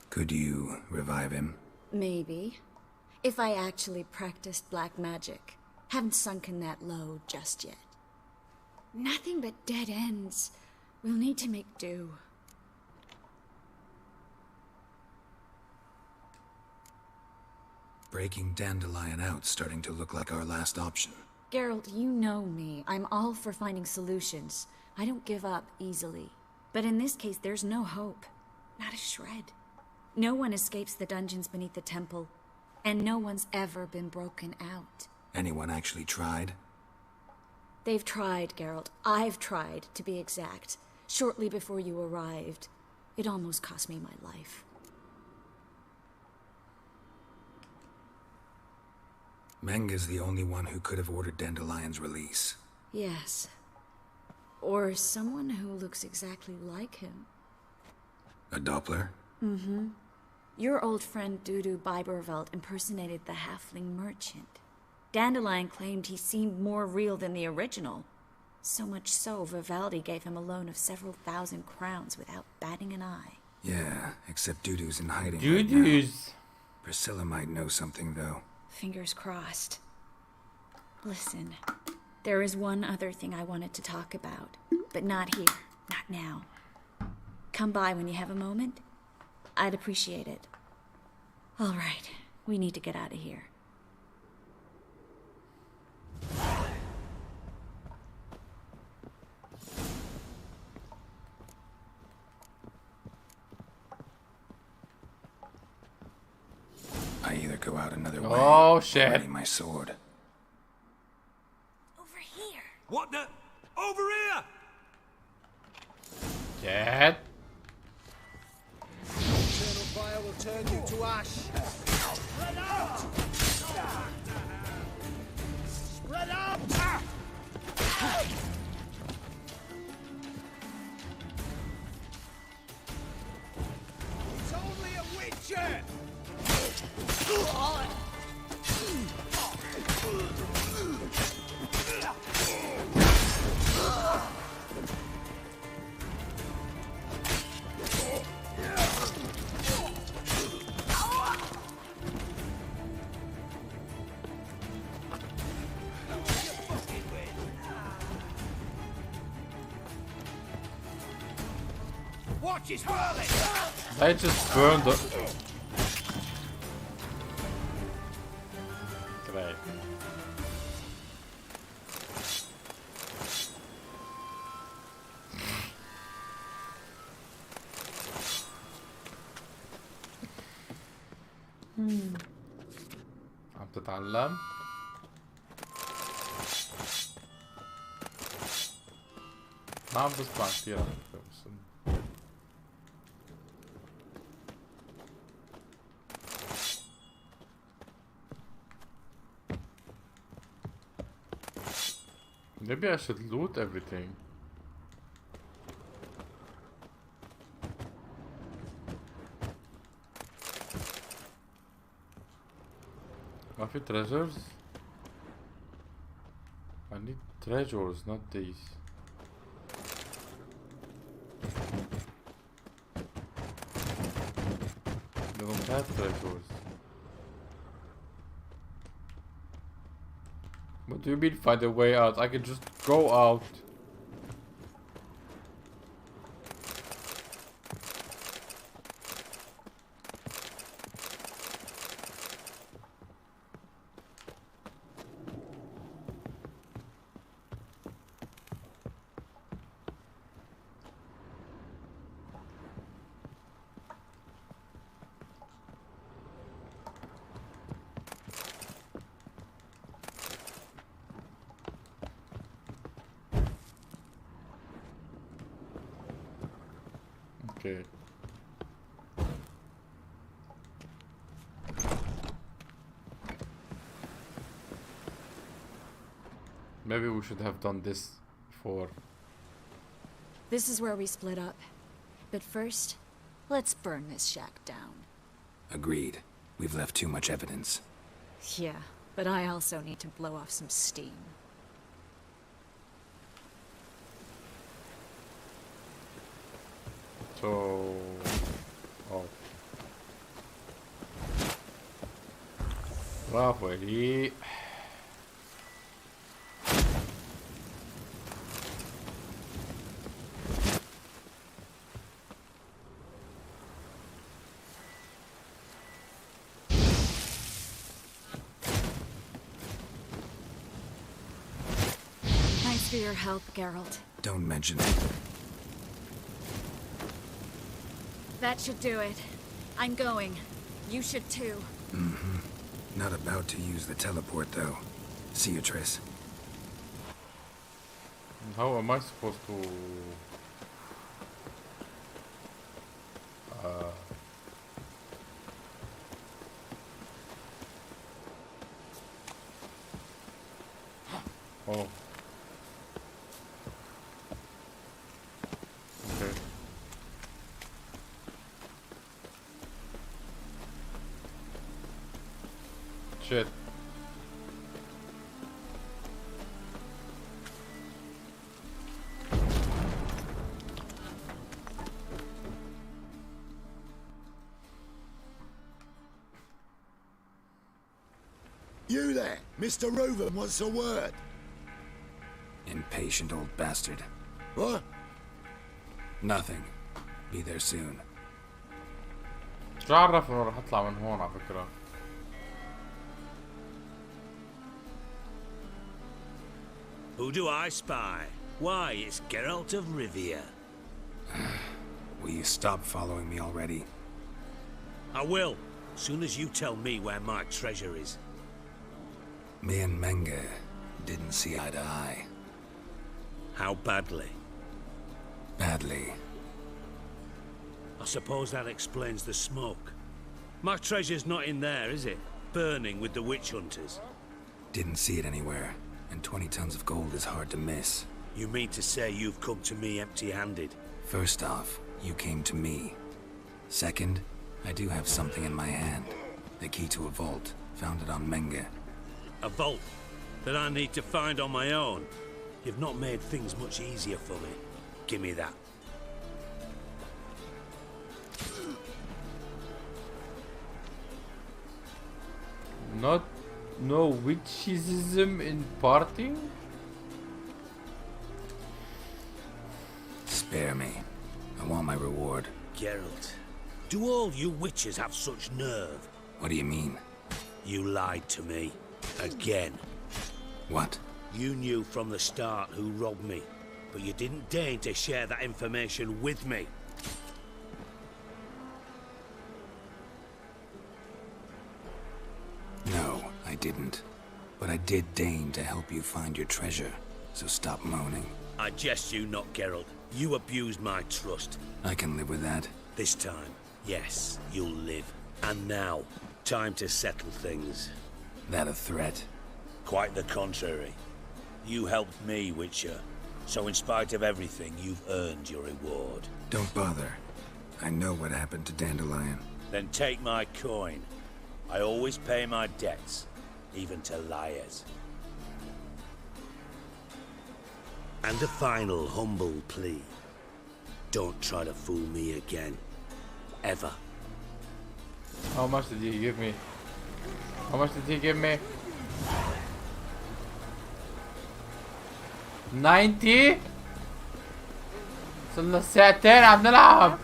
Speaker 2: Could you revive him?
Speaker 18: Maybe. If I actually practiced black magic. Haven't sunken that low just yet. Nothing but dead ends. We'll need to make do.
Speaker 2: Breaking Dandelion out's starting to look like our last option.
Speaker 18: Geralt, you know me. I'm all for finding solutions. I don't give up easily. But in this case, there's no hope. Not a shred. No one escapes the dungeons beneath the temple. And no one's ever been broken out.
Speaker 2: Anyone actually tried?
Speaker 18: They've tried, Geralt. I've tried, to be exact. Shortly before you arrived, it almost cost me my life.
Speaker 2: Menga's the only one who could have ordered Dandelion's release.
Speaker 18: Yes. Or someone who looks exactly like him.
Speaker 2: A Doppler?
Speaker 18: Mm-hmm. Your old friend Dudu Biberveld impersonated the halfling merchant. Dandelion claimed he seemed more real than the original. So much so, Vivaldi gave him a loan of several thousand crowns without batting an eye.
Speaker 2: Yeah, except Dudu's in hiding
Speaker 1: Dudu's.
Speaker 2: right now. Priscilla might know something, though.
Speaker 18: Fingers crossed. Listen, there is one other thing I wanted to talk about, but not here, not now. Come by when you have a moment. I'd appreciate it. All right, we need to get out of here.
Speaker 2: I either go out another way.
Speaker 1: Oh shit!
Speaker 2: Or ready my sword.
Speaker 18: Over here.
Speaker 16: What the? Over here!
Speaker 1: Dad?
Speaker 21: Eternal fire will turn you to ash. Spread out! Spread out! It's only a witcher!
Speaker 9: Watch his whirling!
Speaker 1: I just burned the... Great. عم تتعلم؟ ما عم بسمع كثير على فكرة بس maybe I should loot everything. ما في treasures? I need treasures, not these. They don't have treasures. What do you mean find a way out? I can just go out. Okay. Maybe we should have done this before.
Speaker 18: This is where we split up. But first, let's burn this shack down.
Speaker 2: Agreed. We've left too much evidence.
Speaker 18: Yeah, but I also need to blow off some steam.
Speaker 1: So... Oh. Bravo, Ellie.
Speaker 18: Thanks for your help, Geralt.
Speaker 2: Don't mention it.
Speaker 18: That should do it. I'm going. You should too.
Speaker 2: Mm-hmm. Not about to use the teleport, though. See you, Triss.
Speaker 1: How am I supposed to... Oh. Okay. Shit.
Speaker 12: You there, Mr. Reuven wants a word.
Speaker 2: Impatient old bastard.
Speaker 12: What?
Speaker 2: Nothing. Be there soon.
Speaker 1: شو عرف انه راح اطلع من هون على فكرة؟
Speaker 6: Who do I spy? Why, it's Geralt of Rivia.
Speaker 2: Will you stop following me already?
Speaker 6: I will, soon as you tell me where my treasure is.
Speaker 2: Me and Menge didn't see eye to eye.
Speaker 6: How badly?
Speaker 2: Badly.
Speaker 6: I suppose that explains the smoke. My treasure's not in there, is it? Burning with the witch hunters.
Speaker 2: Didn't see it anywhere, and 20 tons of gold is hard to miss.
Speaker 6: You mean to say you've come to me empty-handed?
Speaker 2: First off, you came to me. Second, I do have something in my hand. The key to a vault, found it on Menge.
Speaker 6: A vault that I need to find on my own. You've not made things much easier for me. Give me that.
Speaker 1: No witchism in parting?
Speaker 2: Spare me. I want my reward.
Speaker 6: Geralt, do all you witches have such nerve?
Speaker 2: What do you mean?
Speaker 6: You lied to me. Again.
Speaker 2: What?
Speaker 6: You knew from the start who robbed me, but you didn't deign to share that information with me.
Speaker 2: No, I didn't. But I did deign to help you find your treasure, so stop moaning.
Speaker 6: I jest you not, Geralt. You abused my trust.
Speaker 2: I can live with that.
Speaker 6: This time, yes, you'll live. And now, time to settle things.
Speaker 2: That a threat?
Speaker 6: Quite the contrary. You helped me, Witcher. So in spite of everything, you've earned your reward.
Speaker 2: Don't bother. I know what happened to Dandelion.
Speaker 6: Then take my coin. I always pay my debts, even to liars. And a final humble plea. Don't try to fool me again. Ever.
Speaker 1: How much did he give me? How much did he give me? 90. صرنا ساعتين عم نلعب.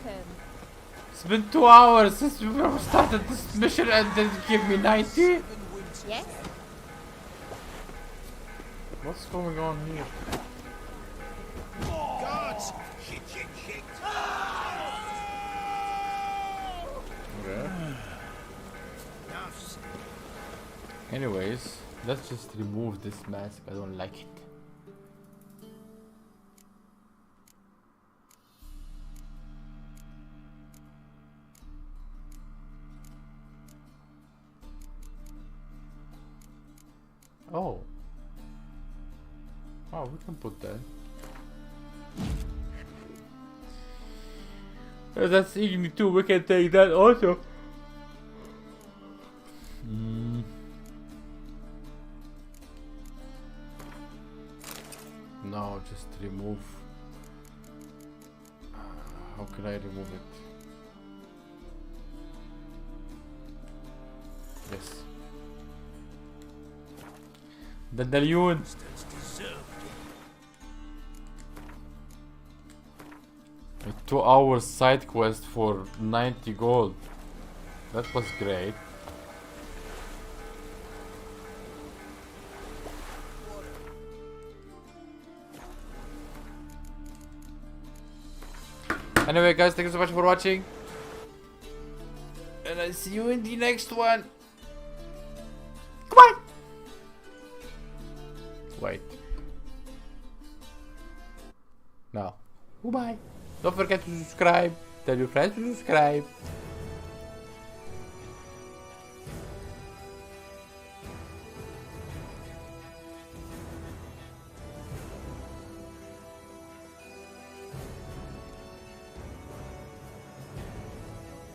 Speaker 1: It's been 2 hours since we started this mission and then you give me 90?
Speaker 7: Yes.
Speaker 1: What's going on here?
Speaker 12: Guards! Shit, shit, shit!
Speaker 1: Okay. Anyways, let's just remove this mask. I don't like it. Oh. Oh, we can put that. That's Igni too, we can take that also. No, just remove. How can I remove it? Yes. Dandelion. A 2-hour side quest for 90 gold. That was great. Anyway guys, thank you so much for watching. And I'll see you in the next one. Goodbye. Wait. No. Goodbye. Don't forget to subscribe. Tell your friends to subscribe.